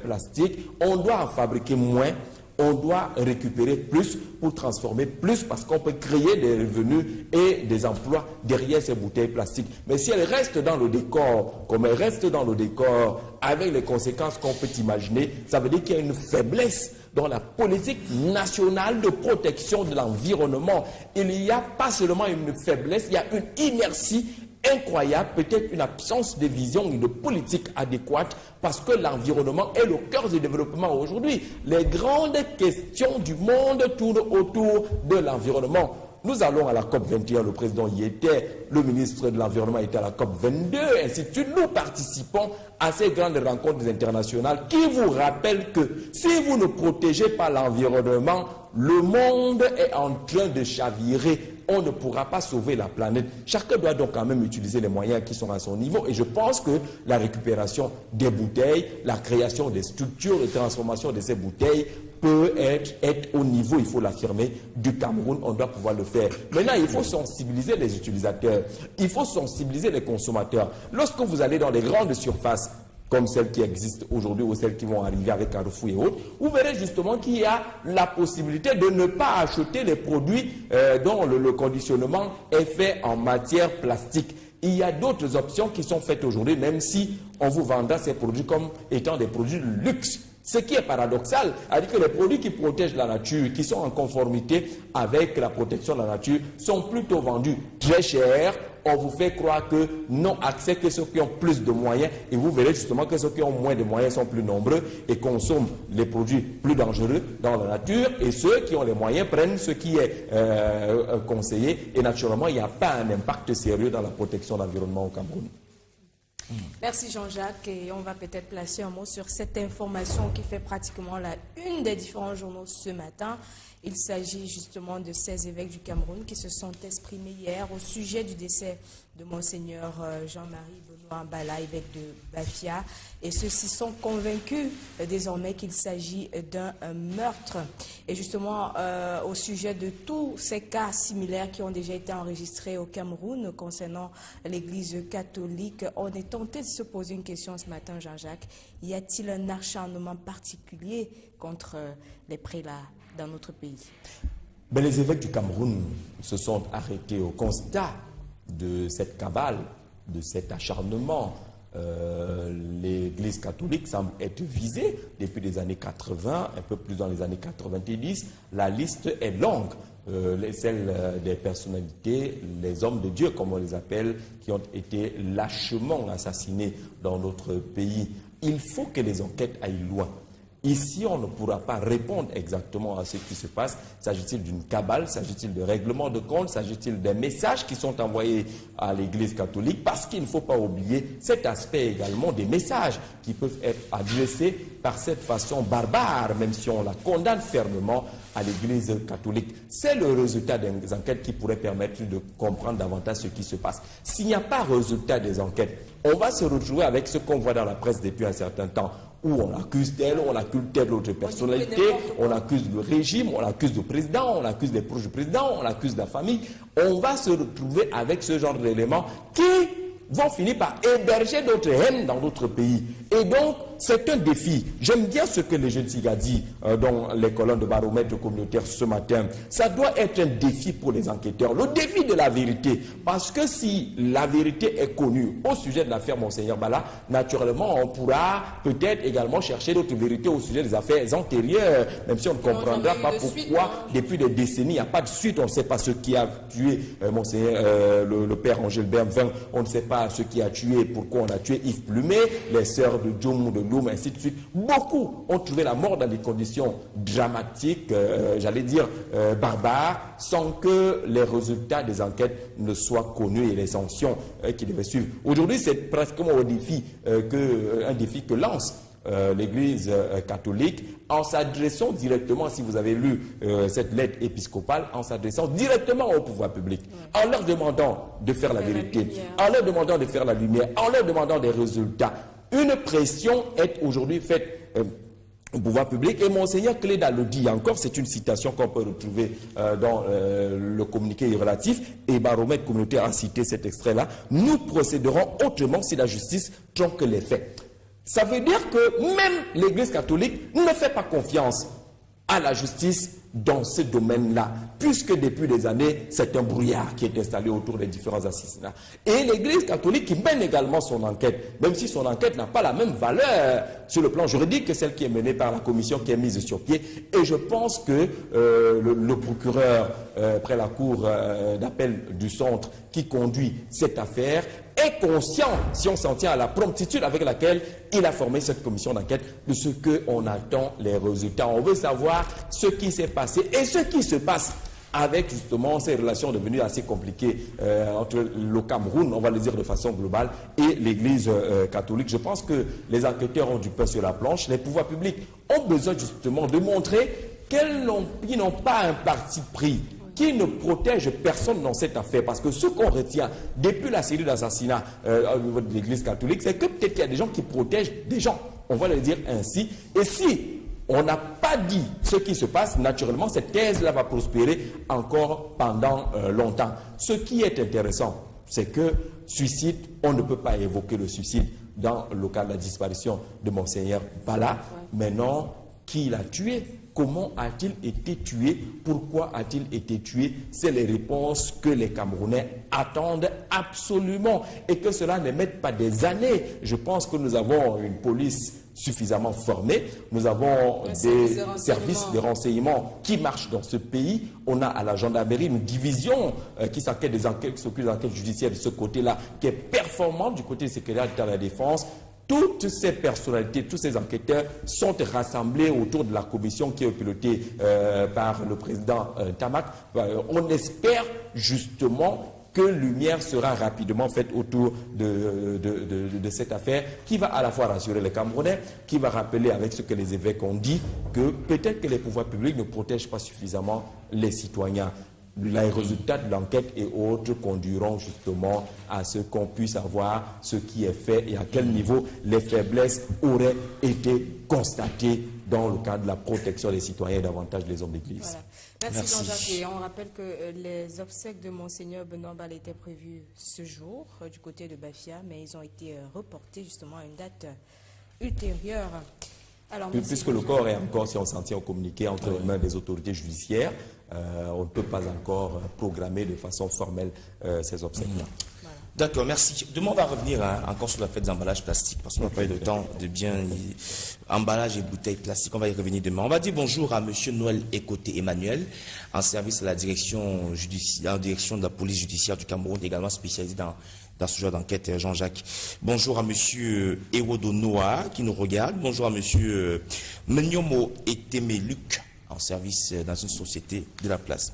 plastiques. On doit en fabriquer moins, on doit récupérer plus pour transformer plus, parce qu'on peut créer des revenus et des emplois derrière ces bouteilles plastiques. Mais si elles restent dans le décor, comme elles restent dans le décor, avec les conséquences qu'on peut imaginer, ça veut dire qu'il y a une faiblesse dans la politique nationale de protection de l'environnement. Il n'y a pas seulement une faiblesse, il y a une inertie incroyable, peut-être une absence de vision et de politique adéquate, parce que l'environnement est le cœur du développement aujourd'hui. Les grandes questions du monde tournent autour de l'environnement. Nous allons à la COP 21, le président y était, le ministre de l'Environnement était à la COP 22, ainsi de suite. Nous participons à ces grandes rencontres internationales qui vous rappellent que si vous ne protégez pas l'environnement, le monde est en train de chavirer. On ne pourra pas sauver la planète. Chacun doit donc quand même utiliser les moyens qui sont à son niveau. Et je pense que la récupération des bouteilles, la création des structures de transformation de ces bouteilles peut être au niveau, il faut l'affirmer, du Cameroun. On doit pouvoir le faire. Maintenant, il faut sensibiliser les utilisateurs. Il faut sensibiliser les consommateurs. Lorsque vous allez dans les grandes surfaces, comme celles qui existent aujourd'hui ou celles qui vont arriver avec Carrefour et autres, vous verrez justement qu'il y a la possibilité de ne pas acheter les produits dont le conditionnement est fait en matière plastique. Il y a d'autres options qui sont faites aujourd'hui, même si on vous vendra ces produits comme étant des produits de luxe. Ce qui est paradoxal, c'est-à-dire que les produits qui protègent la nature, qui sont en conformité avec la protection de la nature, sont plutôt vendus très chers. On vous fait croire que n'ont accès que ceux qui ont plus de moyens, et vous verrez justement que ceux qui ont moins de moyens sont plus nombreux et consomment les produits plus dangereux dans la nature, et ceux qui ont les moyens prennent ce qui est conseillé, et naturellement il n'y a pas un impact sérieux dans la protection de l'environnement au Cameroun. Merci Jean-Jacques, et on va peut-être placer un mot sur cette information qui fait pratiquement la une des différents journaux ce matin. Il s'agit justement de 16 évêques du Cameroun qui se sont exprimés hier au sujet du décès de Monseigneur Jean-Marie Benoît Mbala, évêque de Bafia, et ceux-ci sont convaincus désormais qu'il s'agit d'un meurtre. Et justement, au sujet de tous ces cas similaires qui ont déjà été enregistrés au Cameroun concernant l'Église catholique, on est tenté de se poser une question ce matin, Jean-Jacques. Y a-t-il un acharnement particulier contre les prélats dans notre pays? Mais les évêques du Cameroun se sont arrêtés au constat de cette cabale, de cet acharnement. L'Église catholique semble être visée depuis les années 80, un peu plus dans les années 90. La liste est longue. Celle des personnalités, les hommes de Dieu, comme on les appelle, qui ont été lâchement assassinés dans notre pays. Il faut que les enquêtes aillent loin. Ici, on ne pourra pas répondre exactement à ce qui se passe. S'agit-il d'une cabale? S'agit-il de règlement de compte? S'agit-il des messages qui sont envoyés à l'Église catholique? Parce qu'il ne faut pas oublier cet aspect également des messages qui peuvent être adressés par cette façon barbare, même si on la condamne fermement à l'Église catholique. C'est le résultat des enquêtes qui pourrait permettre de comprendre davantage ce qui se passe. S'il n'y a pas résultat des enquêtes, on va se retrouver avec ce qu'on voit dans la presse depuis un certain temps. où on accuse telle, on accuse telle autre personnalité, on accuse le régime, on accuse le président, on accuse les proches du président, on accuse la famille. On va se retrouver avec ce genre d'éléments qui vont finir par héberger d'autres haines dans d'autres pays. Et donc, c'est un défi. J'aime bien ce que le jeune Siga dit dans les colonnes de baromètre communautaire ce matin. Ça doit être un défi pour les enquêteurs. Le défi de la vérité. Parce que si la vérité est connue au sujet de l'affaire Monseigneur Bala, naturellement, on pourra peut-être également chercher d'autres vérités au sujet des affaires antérieures. Même si on ne comprendra pas pourquoi, depuis des décennies, il n'y a pas de suite. On ne sait pas ce qui a tué Monseigneur, le père Angèle Bermvin. On ne sait pas ce qui a tué, pourquoi on a tué Yves Plumet, les sœurs de Djoum, de Loum, ainsi de suite. Beaucoup ont trouvé la mort dans des conditions dramatiques, j'allais dire barbares, sans que les résultats des enquêtes ne soient connus et les sanctions qui devaient suivre. Aujourd'hui, c'est pratiquement un défi que lance l'Église catholique en s'adressant directement, si vous avez lu cette lettre épiscopale, en s'adressant directement au pouvoir public, en leur demandant de faire la vérité, en leur demandant de faire la lumière, en leur demandant des résultats. Une pression est aujourd'hui faite au pouvoir public, et Monseigneur Cléda le dit encore, c'est une citation qu'on peut retrouver dans le communiqué relatif, et Baromètre communautaire a cité cet extrait-là. Nous procéderons autrement si la justice tronque les faits. Ça veut dire que même l'Église catholique ne fait pas confiance à la justice dans ce domaine-là, puisque depuis des années, c'est un brouillard qui est installé autour des différents assassinats. Et l'Église catholique qui mène également son enquête, même si son enquête n'a pas la même valeur sur le plan juridique que celle qui est menée par la commission qui est mise sur pied. Et je pense que le procureur près la cour d'appel du centre qui conduit cette affaire est conscient, si on s'en tient à la promptitude avec laquelle il a formé cette commission d'enquête, de ce qu'on attend les résultats. On veut savoir ce qui s'est passé et ce qui se passe avec justement ces relations devenues assez compliquées entre le Cameroun, on va le dire de façon globale, et l'Église catholique. Je pense que les enquêteurs ont du pain sur la planche. Les pouvoirs publics ont besoin justement de montrer qu'ils n'ont pas un parti pris, qui ne protège personne dans cette affaire. Parce que ce qu'on retient depuis la série d'assassinats au niveau de l'Église catholique, c'est que peut-être qu'il y a des gens qui protègent des gens. On va le dire ainsi. Et si on n'a pas dit ce qui se passe, naturellement, cette thèse-là va prospérer encore pendant longtemps. Ce qui est intéressant, c'est que suicide, on ne peut pas évoquer le suicide dans le cas de la disparition de Monseigneur Bala. Maintenant, qui l'a tué? Comment a-t-il été tué? Pourquoi a-t-il été tué? C'est les réponses que les Camerounais attendent absolument, et que cela ne mette pas des années. Je pense que nous avons une police suffisamment formée, nous avons des services de renseignement qui marchent dans ce pays. On a à la gendarmerie une division qui s'occupe des enquêtes judiciaires de ce côté-là, qui est performante du côté du secrétaire d'État de la Défense. Toutes ces personnalités, tous ces enquêteurs sont rassemblés autour de la commission qui est pilotée par le président Tamac. On espère justement que lumière sera rapidement faite autour de cette affaire, qui va à la fois rassurer les Camerounais, qui va rappeler avec ce que les évêques ont dit, que peut-être que les pouvoirs publics ne protègent pas suffisamment les citoyens. Les résultats de l'enquête et autres conduiront justement à ce qu'on puisse avoir ce qui est fait et à quel niveau les faiblesses auraient été constatées dans le cadre de la protection des citoyens et davantage des hommes d'église. Voilà. Merci Jean-Jacques. Et on rappelle que les obsèques de Monseigneur Benoît Bala étaient prévues ce jour du côté de Bafia, mais ils ont été reportés justement à une date ultérieure. Alors, puisque le corps est encore, si on s'en tient au communiqué, entre les mains des autorités judiciaires, on ne peut pas encore programmer de façon formelle ces obsèques-là. Voilà. D'accord, merci. Demain, on va revenir encore sur la fête des emballages plastiques, parce qu'on n'a pas eu le temps de bien... Emballage et bouteilles plastiques, on va y revenir demain. On va dire bonjour à M. Noël Ekoté Emmanuel, en service à la direction de la police judiciaire du Cameroun, également spécialisé dans ce genre d'enquête, Jean-Jacques. Bonjour à M. Ewodo Noah, qui nous regarde. Bonjour à M. Menyomo Etemeluk, en service dans une société de la place.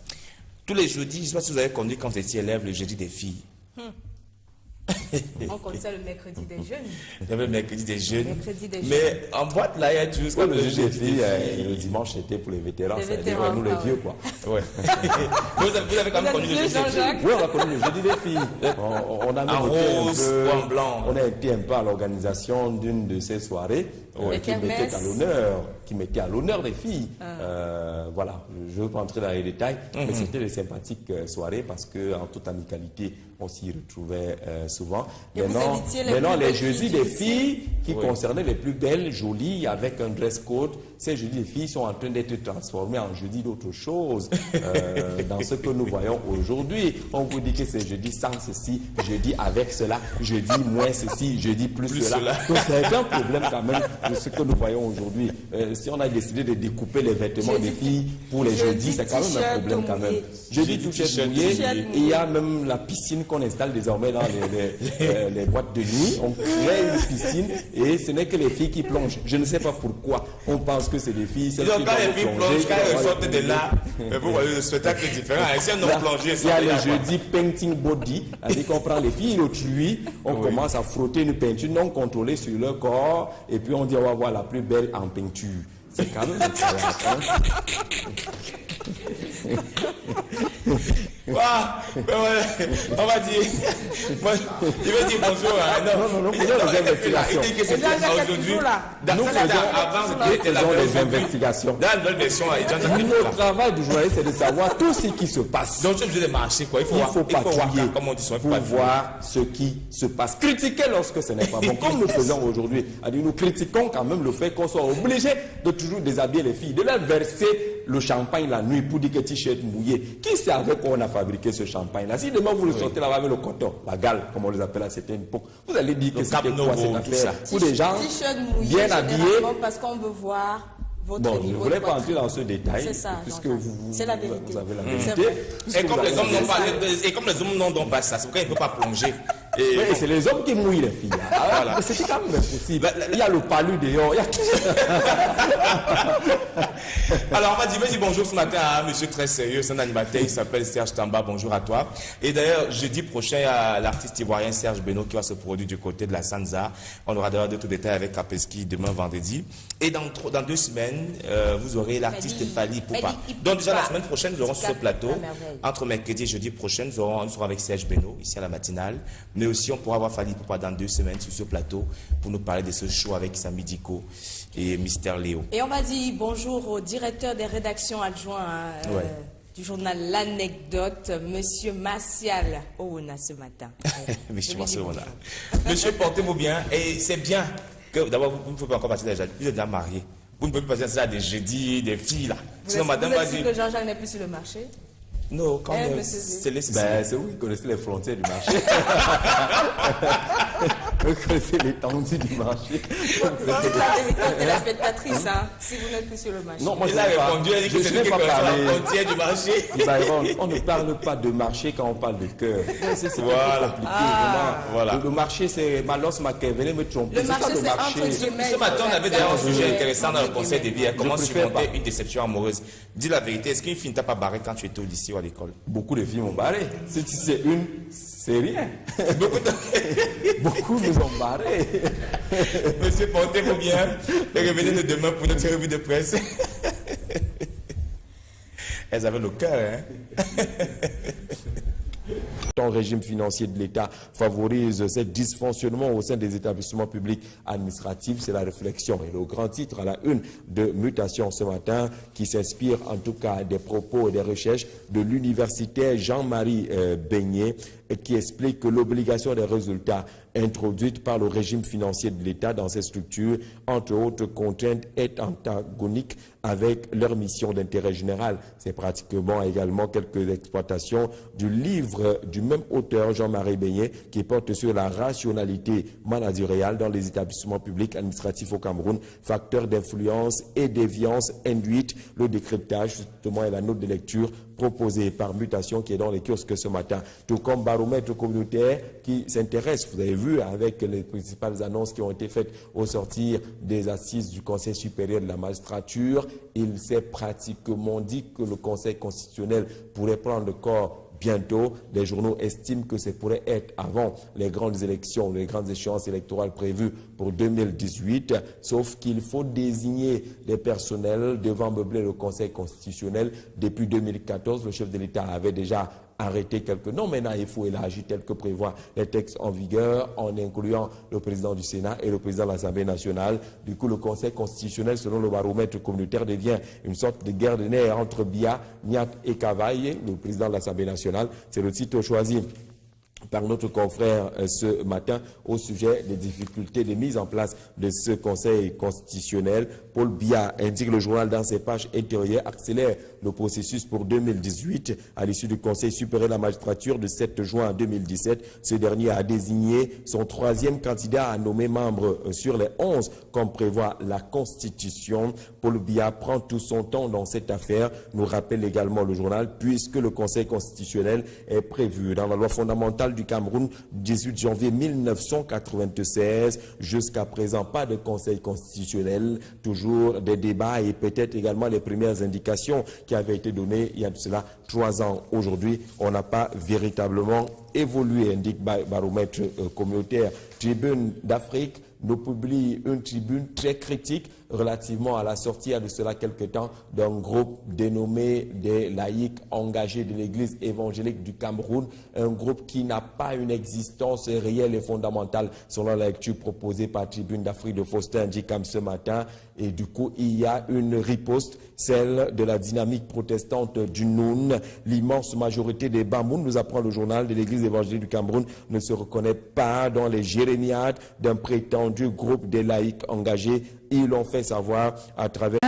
Tous les jeudis, je ne sais pas si vous avez connu quand vous étiez élève, le jeudi des filles. On compte ça le mercredi des jeunes. Le mercredi des jeunes. Mais en boîte, là, il y a toujours... Comme le jeudi des filles, le dimanche, c'était pour les vétérans. C'est-à-dire nous, les vieux, quoi. Ouais. Vous avez quand même connu le jeudi des filles. Oui, on a connu le jeudi des filles. On a en rose ou en blanc. On a été un peu à l'organisation d'une de ces soirées. qui mettait à l'honneur des filles. Voilà, je ne veux pas entrer dans les détails, mais c'était des sympathiques soirées parce qu'en toute amicalité, on s'y retrouvait souvent. Maintenant, les jeudis des filles qui concernaient les plus belles, jolies, avec un dress code, ces jeudis des filles sont en train d'être transformés en jeudis d'autres choses. Dans ce que nous voyons aujourd'hui, on vous dit que c'est jeudi sans ceci, jeudi avec cela, jeudi moins ceci, jeudi plus cela. Donc c'est un problème quand même de ce que nous voyons aujourd'hui. Si on a décidé de découper les vêtements des filles pour les jeudis, c'est quand même un problème quand même. Jeudi t-shirt mouillé, et il y a même la piscine qu'on installe désormais dans les boîtes de nuit. On crée une piscine et ce n'est que les filles qui plongent. Je ne sais pas pourquoi. On pense que c'est des filles. Quand les filles plongent, quand elles sortent de là, vous voyez le spectacle est différent. Elles n'ont plongé. Il y a le jeudi painting body, avec qu'on prend les filles autrui, on commence à frotter une peinture non contrôlée sur leur corps et puis on dit on va voir la plus belle en peinture. C'est quand même on va dire. Il veut dire bonjour. Non, faisons les investigations. Nous faisons les investigations. Dans la nouvelle version, notre travail du journaliste, c'est de savoir tout ce qui se passe. Donc, tu es obligé de marcher, quoi. Il faut patrouiller pour voir ce qui se passe. Critiquer lorsque ce n'est pas bon. Comme nous faisons aujourd'hui. Nous critiquons quand même le fait qu'on soit obligé de toujours déshabiller les filles, de leur verser le champagne la nuit pour dire que t-shirt mouillé. Qui sait avec quoi on a fabriqué ce champagne-là? Si demain vous le sortez là-bas avec le coton, la gale, comme on les appelle à certaines époques, vous allez dire que c'était quoi cette affaire? Pour des gens bien habillés. Parce qu'on veut voir votre niveau. Je ne voulais pas entrer dans ce détail. C'est ça. Puisque c'est la vérité. Vous avez la vérité. Et comme les hommes n'ont pas ça, c'est pourquoi ils ne peuvent pas plonger. Oui, c'est les hommes qui mouillent les filles. Voilà. C'était quand même impossible. Il y a le palu dehors. Alors, on va dire bonjour ce matin à un monsieur très sérieux. C'est un animateur, il s'appelle Serge Tamba. Bonjour à toi. Et d'ailleurs, jeudi prochain, il y a l'artiste ivoirien Serge Beno qui va se produire du côté de la Sanza. On aura d'ailleurs d'autres détails avec Kapeski demain vendredi. Et dans 2 semaines, vous aurez l'artiste Fali Poupa. Donc déjà la semaine prochaine, nous aurons sur ce plateau, entre mercredi et jeudi prochain, nous serons avec Serge Beno, ici à la matinale. Mais aussi, on pourra avoir Fali Poupa dans 2 semaines sur ce plateau pour nous parler de ce show avec Samy Diko et Mister Léo. Et on va dire bonjour au directeur des rédactions adjoints du journal L'Anecdote, Monsieur Martial Ouna ce matin. Monsieur Martial Ouna. Monsieur, portez-vous bien. Et c'est bien que d'abord, vous ne pouvez pas encore passer déjà. Vous êtes déjà marié. Vous ne pouvez pas passer ça des jeudis, des filles là. Sinon, madame va dire que Jean-Jacques n'est plus sur le marché? Non, quand même. C'est vous qui connaissez les frontières du marché. Vous connaissez l'étendue du marché. C'est la vérité de la spectatrice, hein, si vous n'êtes plus sur le marché. Non, moi, il a répondu, elle dit que c'est lui qui connaît la frontière du marché. On ne parle pas de marché quand on parle de cœur. C'est voilà. Compliqué. Voilà. Le marché, c'est Malos Maquet, venez me tromper. Le marché, c'est entre guillemets. Ce matin, on avait d'ailleurs un sujet intéressant dans le conseil des vies. Comment surmonter une déception amoureuse? Dis la vérité, est-ce qu'une fille ne t'a pas barré quand tu étais au lycée ou à l'école? Beaucoup de filles m'ont barré. Si c'est une, c'est rien. Beaucoup nous ont barré. Monsieur, portez-vous bien et revenez de demain pour notre revue de presse. Elles avaient le cœur, hein? Le régime financier de l'État favorise ces dysfonctionnements au sein des établissements publics administratifs. C'est la réflexion et le grand titre à la une de Mutation ce matin qui s'inspire en tout cas des propos et des recherches de l'universitaire Jean-Marie Beignet qui explique que l'obligation des résultats introduite par le régime financier de l'État dans ces structures, entre autres contraintes, est antagonique avec leur mission d'intérêt général. C'est pratiquement également quelques exploitations du livre du même auteur, Jean-Marie Beignet, qui porte sur la rationalité managériale dans les établissements publics administratifs au Cameroun, facteur d'influence et déviance induite, le décryptage justement et la note de lecture proposée par Mutation qui est dans les kiosques ce matin, tout comme baromètre communautaire qui s'intéresse, vous avez vu, avec les principales annonces qui ont été faites au sortir des assises du Conseil supérieur de la magistrature. Il s'est pratiquement dit que le Conseil constitutionnel pourrait prendre le corps bientôt. Les journaux estiment que ça pourrait être avant les grandes élections, les grandes échéances électorales prévues pour 2018, sauf qu'il faut désigner des personnels devant meubler le Conseil constitutionnel. Depuis 2014, le chef de l'État avait déjà arrêté quelques noms. Maintenant, il faut élargir tel que prévoit les textes en vigueur en incluant le président du Sénat et le président de l'Assemblée nationale. Du coup, le Conseil constitutionnel, selon le baromètre communautaire, devient une sorte de guerre de nerfs entre Biya, Niak et Kavaye, le président de l'Assemblée nationale. C'est le titre choisi par notre confrère ce matin au sujet des difficultés de mise en place de ce Conseil constitutionnel. Paul Biya indique le journal dans ses pages intérieures accélère le processus pour 2018 à l'issue du Conseil supérieur de la magistrature de 7 juin 2017. Ce dernier a désigné son 3e candidat à nommer membre sur les 11 comme prévoit la Constitution. Paul Biya prend tout son temps dans cette affaire, nous rappelle également le journal, puisque le Conseil constitutionnel est prévu dans la loi fondamentale du Cameroun, 18 janvier 1996. Jusqu'à présent, pas de Conseil constitutionnel, toujours des débats et peut-être également les premières indications qui avaient été données il y a de cela 3 ans. Aujourd'hui, on n'a pas véritablement évolué, indique baromètre communautaire. Tribune d'Afrique nous publie une tribune très critique relativement à la sortie, il y a de cela quelques temps, d'un groupe dénommé des laïcs engagés de l'Église évangélique du Cameroun, un groupe qui n'a pas une existence réelle et fondamentale selon la lecture proposée par Tribune d'Afrique de Faustin Ndjikam ce matin. Et du coup, il y a une riposte, celle de la dynamique protestante du Noun. L'immense majorité des Bamoun, nous apprend le journal de l'Église évangélique du Cameroun, ne se reconnaît pas dans les jérémiades d'un prétendu groupe des laïcs engagés. Ils l'ont fait savoir à travers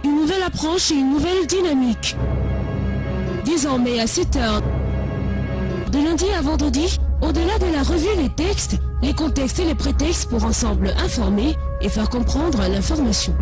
une nouvelle approche et une nouvelle dynamique. Désormais à 7h, de lundi à vendredi, au-delà de la revue les textes, les contextes et les prétextes pour ensemble informer et faire comprendre l'information.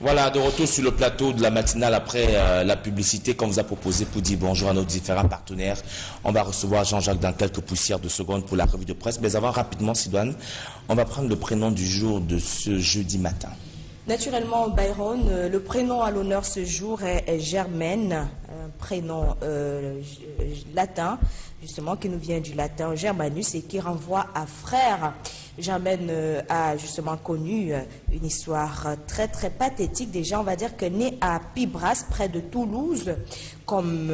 Voilà, de retour sur le plateau de la matinale après la publicité qu'on vous a proposé pour dire bonjour à nos différents partenaires. On va recevoir Jean-Jacques dans quelques poussières de secondes pour la revue de presse. Mais avant, rapidement, Sidoine, on va prendre le prénom du jour de ce jeudi matin. Naturellement, Byron, le prénom à l'honneur ce jour est Germaine, un prénom latin, justement, qui nous vient du latin Germanus et qui renvoie à frère. Germaine a justement connu une histoire très très pathétique. Déjà, on va dire que née à Pibras, près de Toulouse, comme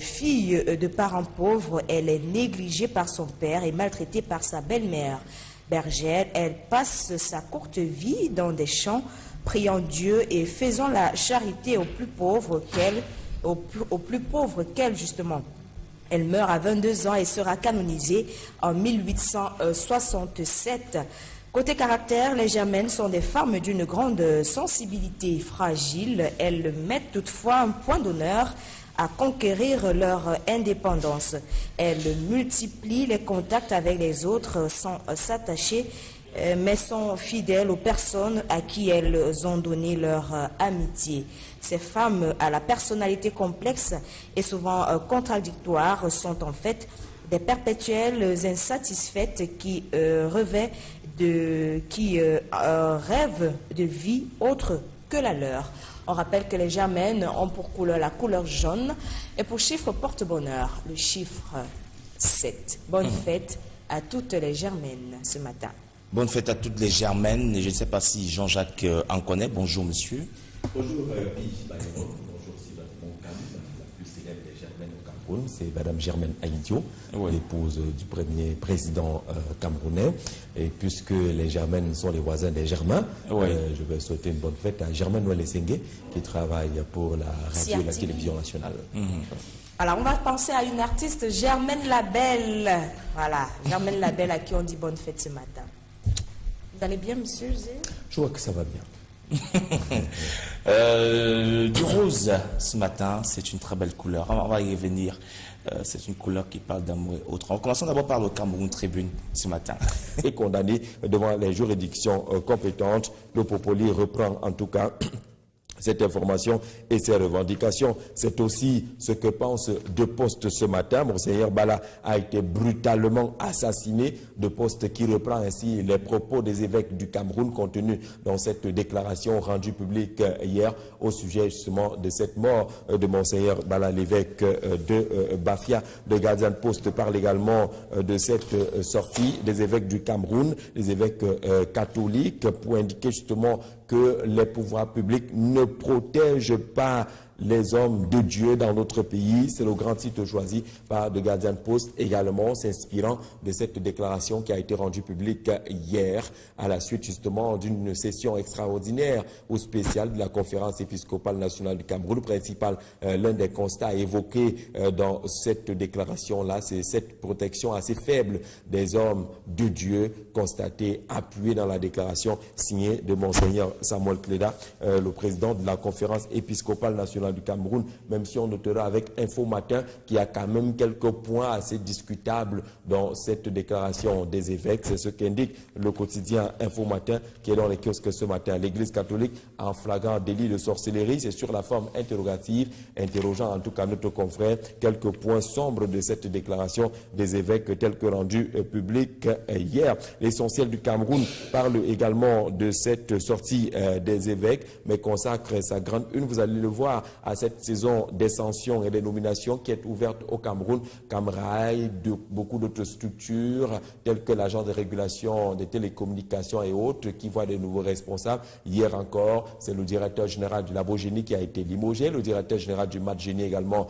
fille de parents pauvres, elle est négligée par son père et maltraitée par sa belle-mère bergère. Elle passe sa courte vie dans des champs, priant Dieu et faisant la charité aux plus pauvres qu'elle, justement. Elle meurt à 22 ans et sera canonisée en 1867. Côté caractère, les Germaines sont des femmes d'une grande sensibilité fragile. Elles mettent toutefois un point d'honneur à conquérir leur indépendance. Elles multiplient les contacts avec les autres sans s'attacher, mais sont fidèles aux personnes à qui elles ont donné leur amitié. Ces femmes à la personnalité complexe et souvent contradictoire sont en fait des perpétuelles insatisfaites qui rêvent de vie autre que la leur. On rappelle que les Germaines ont pour couleur la couleur jaune et pour chiffre porte-bonheur le chiffre 7. Bonne fête à toutes les Germaines ce matin. Bonne fête à toutes les Germaines. Je ne sais pas si Jean-Jacques en connaît. Bonjour, monsieur. Bonjour, bonjour Sylvain Moncam, la plus célèbre des Germaines au Cameroun, c'est Madame Germaine Aïdio, l'épouse du premier président camerounais. Et puisque les Germaines sont les voisins des Germains, je vais souhaiter une bonne fête à Germaine Ouelessengue, qui travaille pour la radio et la télévision nationale. Alors, on va penser à une artiste, Germaine Labelle. Voilà, Germaine Labelle à qui on dit bonne fête ce matin. Vous allez bien, monsieur Zé? Je vois que ça va bien. Du rose ce matin, c'est une très belle couleur. On va y revenir. C'est une couleur qui parle d'amour et autres. Commençons d'abord par le Cameroun Tribune ce matin. Et condamné devant les juridictions compétentes, le Popoli reprend en tout cas cette information et ses revendications. C'est aussi ce que pense De Poste ce matin. Monseigneur Bala a été brutalement assassiné. De Poste qui reprend ainsi les propos des évêques du Cameroun contenus dans cette déclaration rendue publique hier au sujet justement de cette mort de Monseigneur Bala, l'évêque de Bafia. Le gardien de poste parle également de cette sortie des évêques du Cameroun, les évêques catholiques, pour indiquer justement que les pouvoirs publics ne protègent pas les hommes de Dieu dans notre pays. C'est le grand titre choisi par le gardien de poste, également s'inspirant de cette déclaration qui a été rendue publique hier à la suite justement d'une session extraordinaire ou spéciale de la conférence épiscopale nationale du Cameroun. Le principal, l'un des constats évoqués dans cette déclaration-là, c'est cette protection assez faible des hommes de Dieu constatée, appuyée dans la déclaration signée de Monseigneur Samuel Cléda, le président de la conférence épiscopale nationale du Cameroun, même si on notera avec Info Matin qu'il y a quand même quelques points assez discutables dans cette déclaration des évêques. C'est ce qu'indique le quotidien Info Matin qui est dans les kiosques ce matin. L'Église catholique en flagrant délit de sorcellerie, c'est sur la forme interrogative, interrogeant en tout cas notre confrère quelques points sombres de cette déclaration des évêques telle que rendue publique hier. L'Essentiel du Cameroun parle également de cette sortie des évêques, mais consacre sa grande une, vous allez le voir, à cette saison d'ascension et des nominations qui est ouverte au Cameroun, Camrail, de beaucoup d'autres structures telles que l'agence de régulation des télécommunications et autres qui voient des nouveaux responsables. Hier encore, c'est le directeur général du Labogénie qui a été limogé, le directeur général du Matgénie également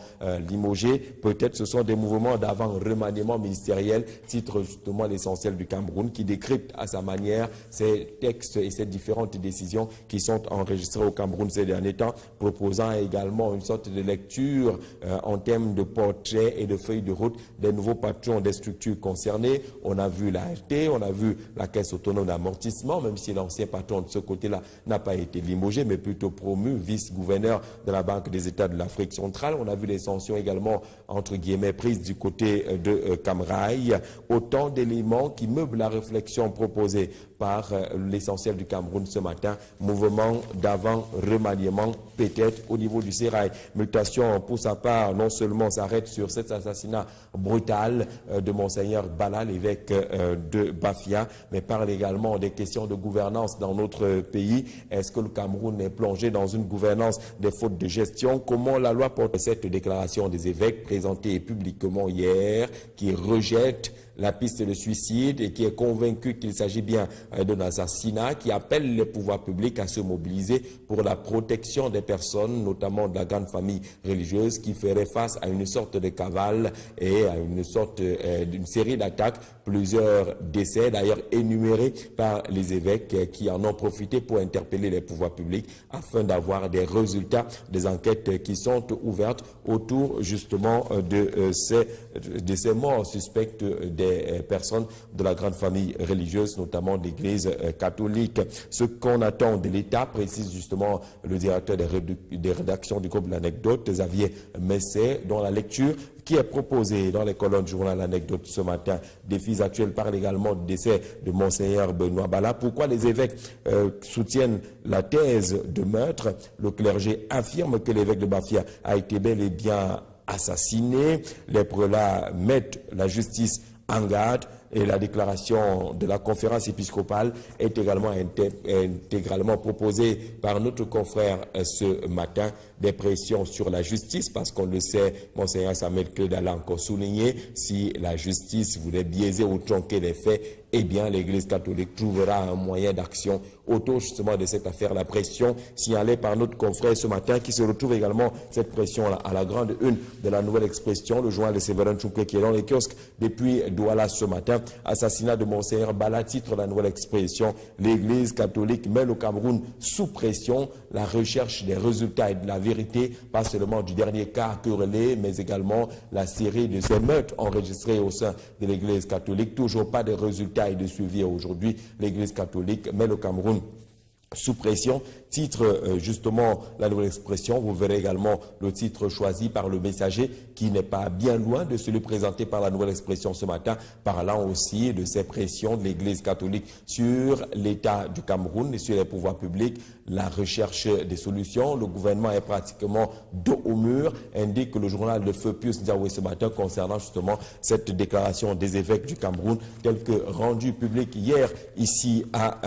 limogé. Peut-être ce sont des mouvements d'avant-remaniement ministériel, titre justement l'Essentiel du Cameroun qui décrypte à sa manière ces textes et ces différentes décisions qui sont enregistrées au Cameroun ces derniers temps, proposant également une sorte de lecture en termes de portraits et de feuilles de route des nouveaux patrons des structures concernées. On a vu la RT, on a vu la Caisse autonome d'amortissement, même si l'ancien patron de ce côté-là n'a pas été limogé, mais plutôt promu vice-gouverneur de la Banque des États de l'Afrique centrale. On a vu les sanctions également, entre guillemets, prises du côté de Camrail. Autant d'éléments qui meublent la réflexion proposée par l'Essentiel du Cameroun ce matin. Mouvement d'avant-remaniement peut-être au niveau du Sérail. Mutation pour sa part non seulement s'arrête sur cet assassinat brutal de Monseigneur Bala, l'évêque de Bafia, mais parle également des questions de gouvernance dans notre pays. Est-ce que le Cameroun est plongé dans une gouvernance des fautes de gestion? Comment la loi porte cette déclaration des évêques présentée publiquement hier qui rejette la piste de suicide et qui est convaincu qu'il s'agit bien d'un assassinat, qui appelle les pouvoirs publics à se mobiliser pour la protection des personnes, notamment de la grande famille religieuse, qui ferait face à une sorte de cavale et à une sorte d'une série d'attaques, plusieurs décès d'ailleurs énumérés par les évêques qui en ont profité pour interpeller les pouvoirs publics afin d'avoir des résultats des enquêtes qui sont ouvertes autour justement de ces morts suspectes des personnes de la grande famille religieuse, notamment de l'Église catholique. Ce qu'on attend de l'État, précise justement le directeur des rédactions du groupe L'Anecdote, Xavier Messet, dont la lecture qui est proposée dans les colonnes du journal L'Anecdote ce matin. Défis actuels parle également du décès de Monseigneur Benoît Bala. Pourquoi les évêques soutiennent la thèse de meurtre? Le clergé affirme que l'évêque de Bafia a été bel et bien assassiné. Les prélats mettent la justice en garde et la déclaration de la conférence épiscopale est également intégralement proposée par notre confrère ce matin. Des pressions sur la justice, parce qu'on le sait, Monseigneur Samuel Cléda l'a encore souligné, si la justice voulait biaiser ou tronquer les faits, eh bien l'Église catholique trouvera un moyen d'action autour justement de cette affaire. La pression signalée par notre confrère ce matin, qui se retrouve également cette pression à la grande une de la Nouvelle Expression, le journal de Séverin Tchouké qui est dans les kiosques depuis Douala ce matin. Assassinat de Monseigneur Bala, titre la Nouvelle Expression. L'Église catholique met le Cameroun sous pression. La recherche des résultats et de la vérité, pas seulement du dernier cas querellé, mais également la série de ces meurtres enregistrés au sein de l'Église catholique. Toujours pas de résultats et de suivi aujourd'hui. L'Église catholique met le Cameroun sous pression, titre justement la Nouvelle Expression. Vous verrez également le titre choisi par le Messager qui n'est pas bien loin de celui présenté par la Nouvelle Expression ce matin, parlant aussi de ces pressions de l'Église catholique sur l'État du Cameroun et sur les pouvoirs publics, la recherche des solutions. Le gouvernement est pratiquement dos au mur, indique le journal de Feu Pius Ndiaoué ce matin concernant justement cette déclaration des évêques du Cameroun telle que rendue publique hier ici à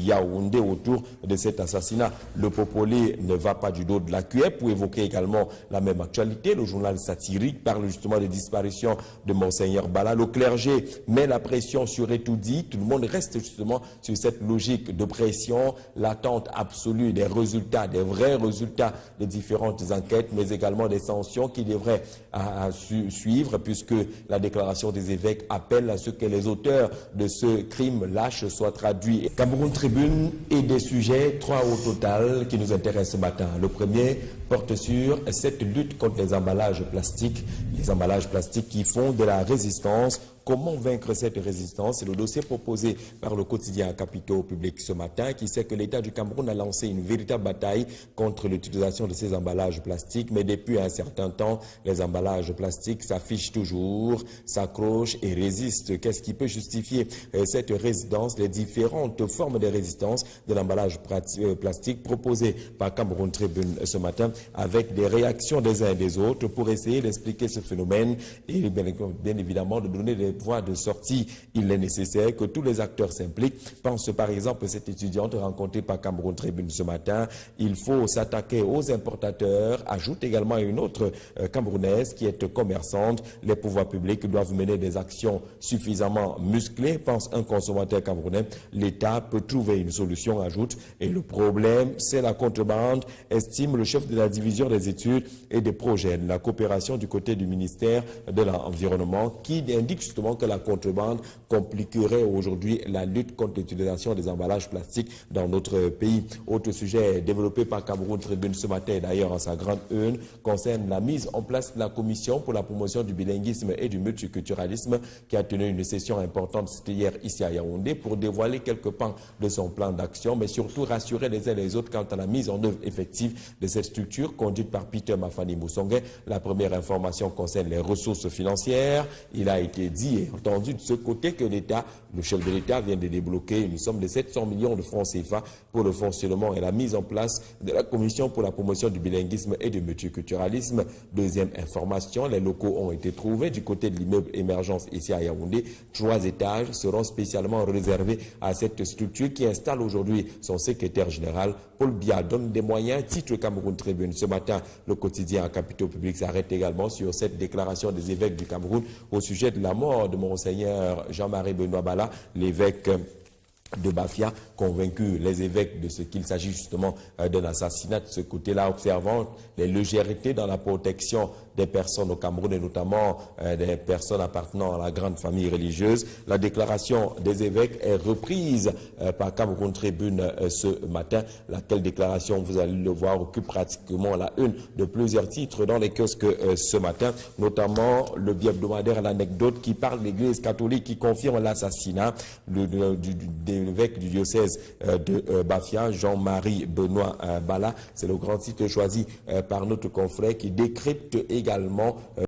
Yaoundé autour de cet assassinat. Le Popoli ne va pas du dos de la cuillère. Pour évoquer également la même actualité, le journal satirique parle justement des disparitions de Monseigneur Bala. Le clergé met la pression sur Etoudi. Tout le monde reste justement sur cette logique de pression, l'attente absolue des résultats, des vrais résultats des différentes enquêtes, mais également des sanctions qui devraient suivre, puisque la déclaration des évêques appelle à ce que les auteurs de ce crime lâche soient traduits. Cameroun Tribune et des sujets, 3 au total, qui nous intéressent ce matin. Le premier porte sur cette lutte contre les emballages plastiques qui font de la résistance. Comment vaincre cette résistance? C'est le dossier proposé par le quotidien Capitaux Public ce matin, qui sait que l'État du Cameroun a lancé une véritable bataille contre l'utilisation de ces emballages plastiques. Mais depuis un certain temps, les emballages plastiques s'affichent toujours, s'accrochent et résistent. Qu'est-ce qui peut justifier cette résistance? Les différentes formes de résistance de l'emballage plastique proposées par Cameroun Tribune ce matin, avec des réactions des uns et des autres pour essayer d'expliquer ce phénomène et bien évidemment de donner des voies de sortie. Il est nécessaire que tous les acteurs s'impliquent. Pense par exemple à cette étudiante rencontrée par Cameroun Tribune ce matin. Il faut s'attaquer aux importateurs. Ajoute également une autre Camerounaise qui est commerçante. Les pouvoirs publics doivent mener des actions suffisamment musclées. Pense un consommateur camerounais. L'État peut trouver une solution, ajoute. Et le problème, c'est la contrebande, estime le chef de la division des études et des projets de la coopération du côté du ministère de l'Environnement, qui indique justement que la contrebande compliquerait aujourd'hui la lutte contre l'utilisation des emballages plastiques dans notre pays. Autre sujet développé par Cameroun Tribune ce matin, d'ailleurs en sa grande une, concerne la mise en place de la commission pour la promotion du bilinguisme et du multiculturalisme qui a tenu une session importante hier ici à Yaoundé pour dévoiler quelques pans de son plan d'action, mais surtout rassurer les uns et les autres quant à la mise en œuvre effective de cette structure conduite par Peter Mafani Moussongue. La première information concerne les ressources financières. Il a été dit et entendu de ce côté que l'État, le chef de l'État vient de débloquer une somme de 700 millions de francs CFA pour le fonctionnement et la mise en place de la commission pour la promotion du bilinguisme et du multiculturalisme. Deuxième information, les locaux ont été trouvés du côté de l'immeuble Émergence ici à Yaoundé. 3 étages seront spécialement réservés à cette structure qui installe aujourd'hui son secrétaire général. Paul Biya donne des moyens, titre Cameroun Tribune. Ce matin, le quotidien Capitaux Public s'arrête également sur cette déclaration des évêques du Cameroun au sujet de la mort de Monseigneur Jean-Marie Benoît Bala, l'évêque de Bafia, convaincu les évêques de ce qu'il s'agit justement d'un assassinat de ce côté-là, observant les légèretés dans la protection des personnes au Cameroun et notamment des personnes appartenant à la grande famille religieuse. La déclaration des évêques est reprise par Cameroun Tribune ce matin, laquelle déclaration, vous allez le voir, occupe pratiquement la une de plusieurs titres dans les kiosques ce matin, notamment le bi-hebdomadaire L'Anecdote qui parle de l'Église catholique qui confirme l'assassinat de l'évêque du diocèse de Bafia, Jean-Marie Benoît Bala. C'est le grand titre choisi par notre confrère qui décrypte également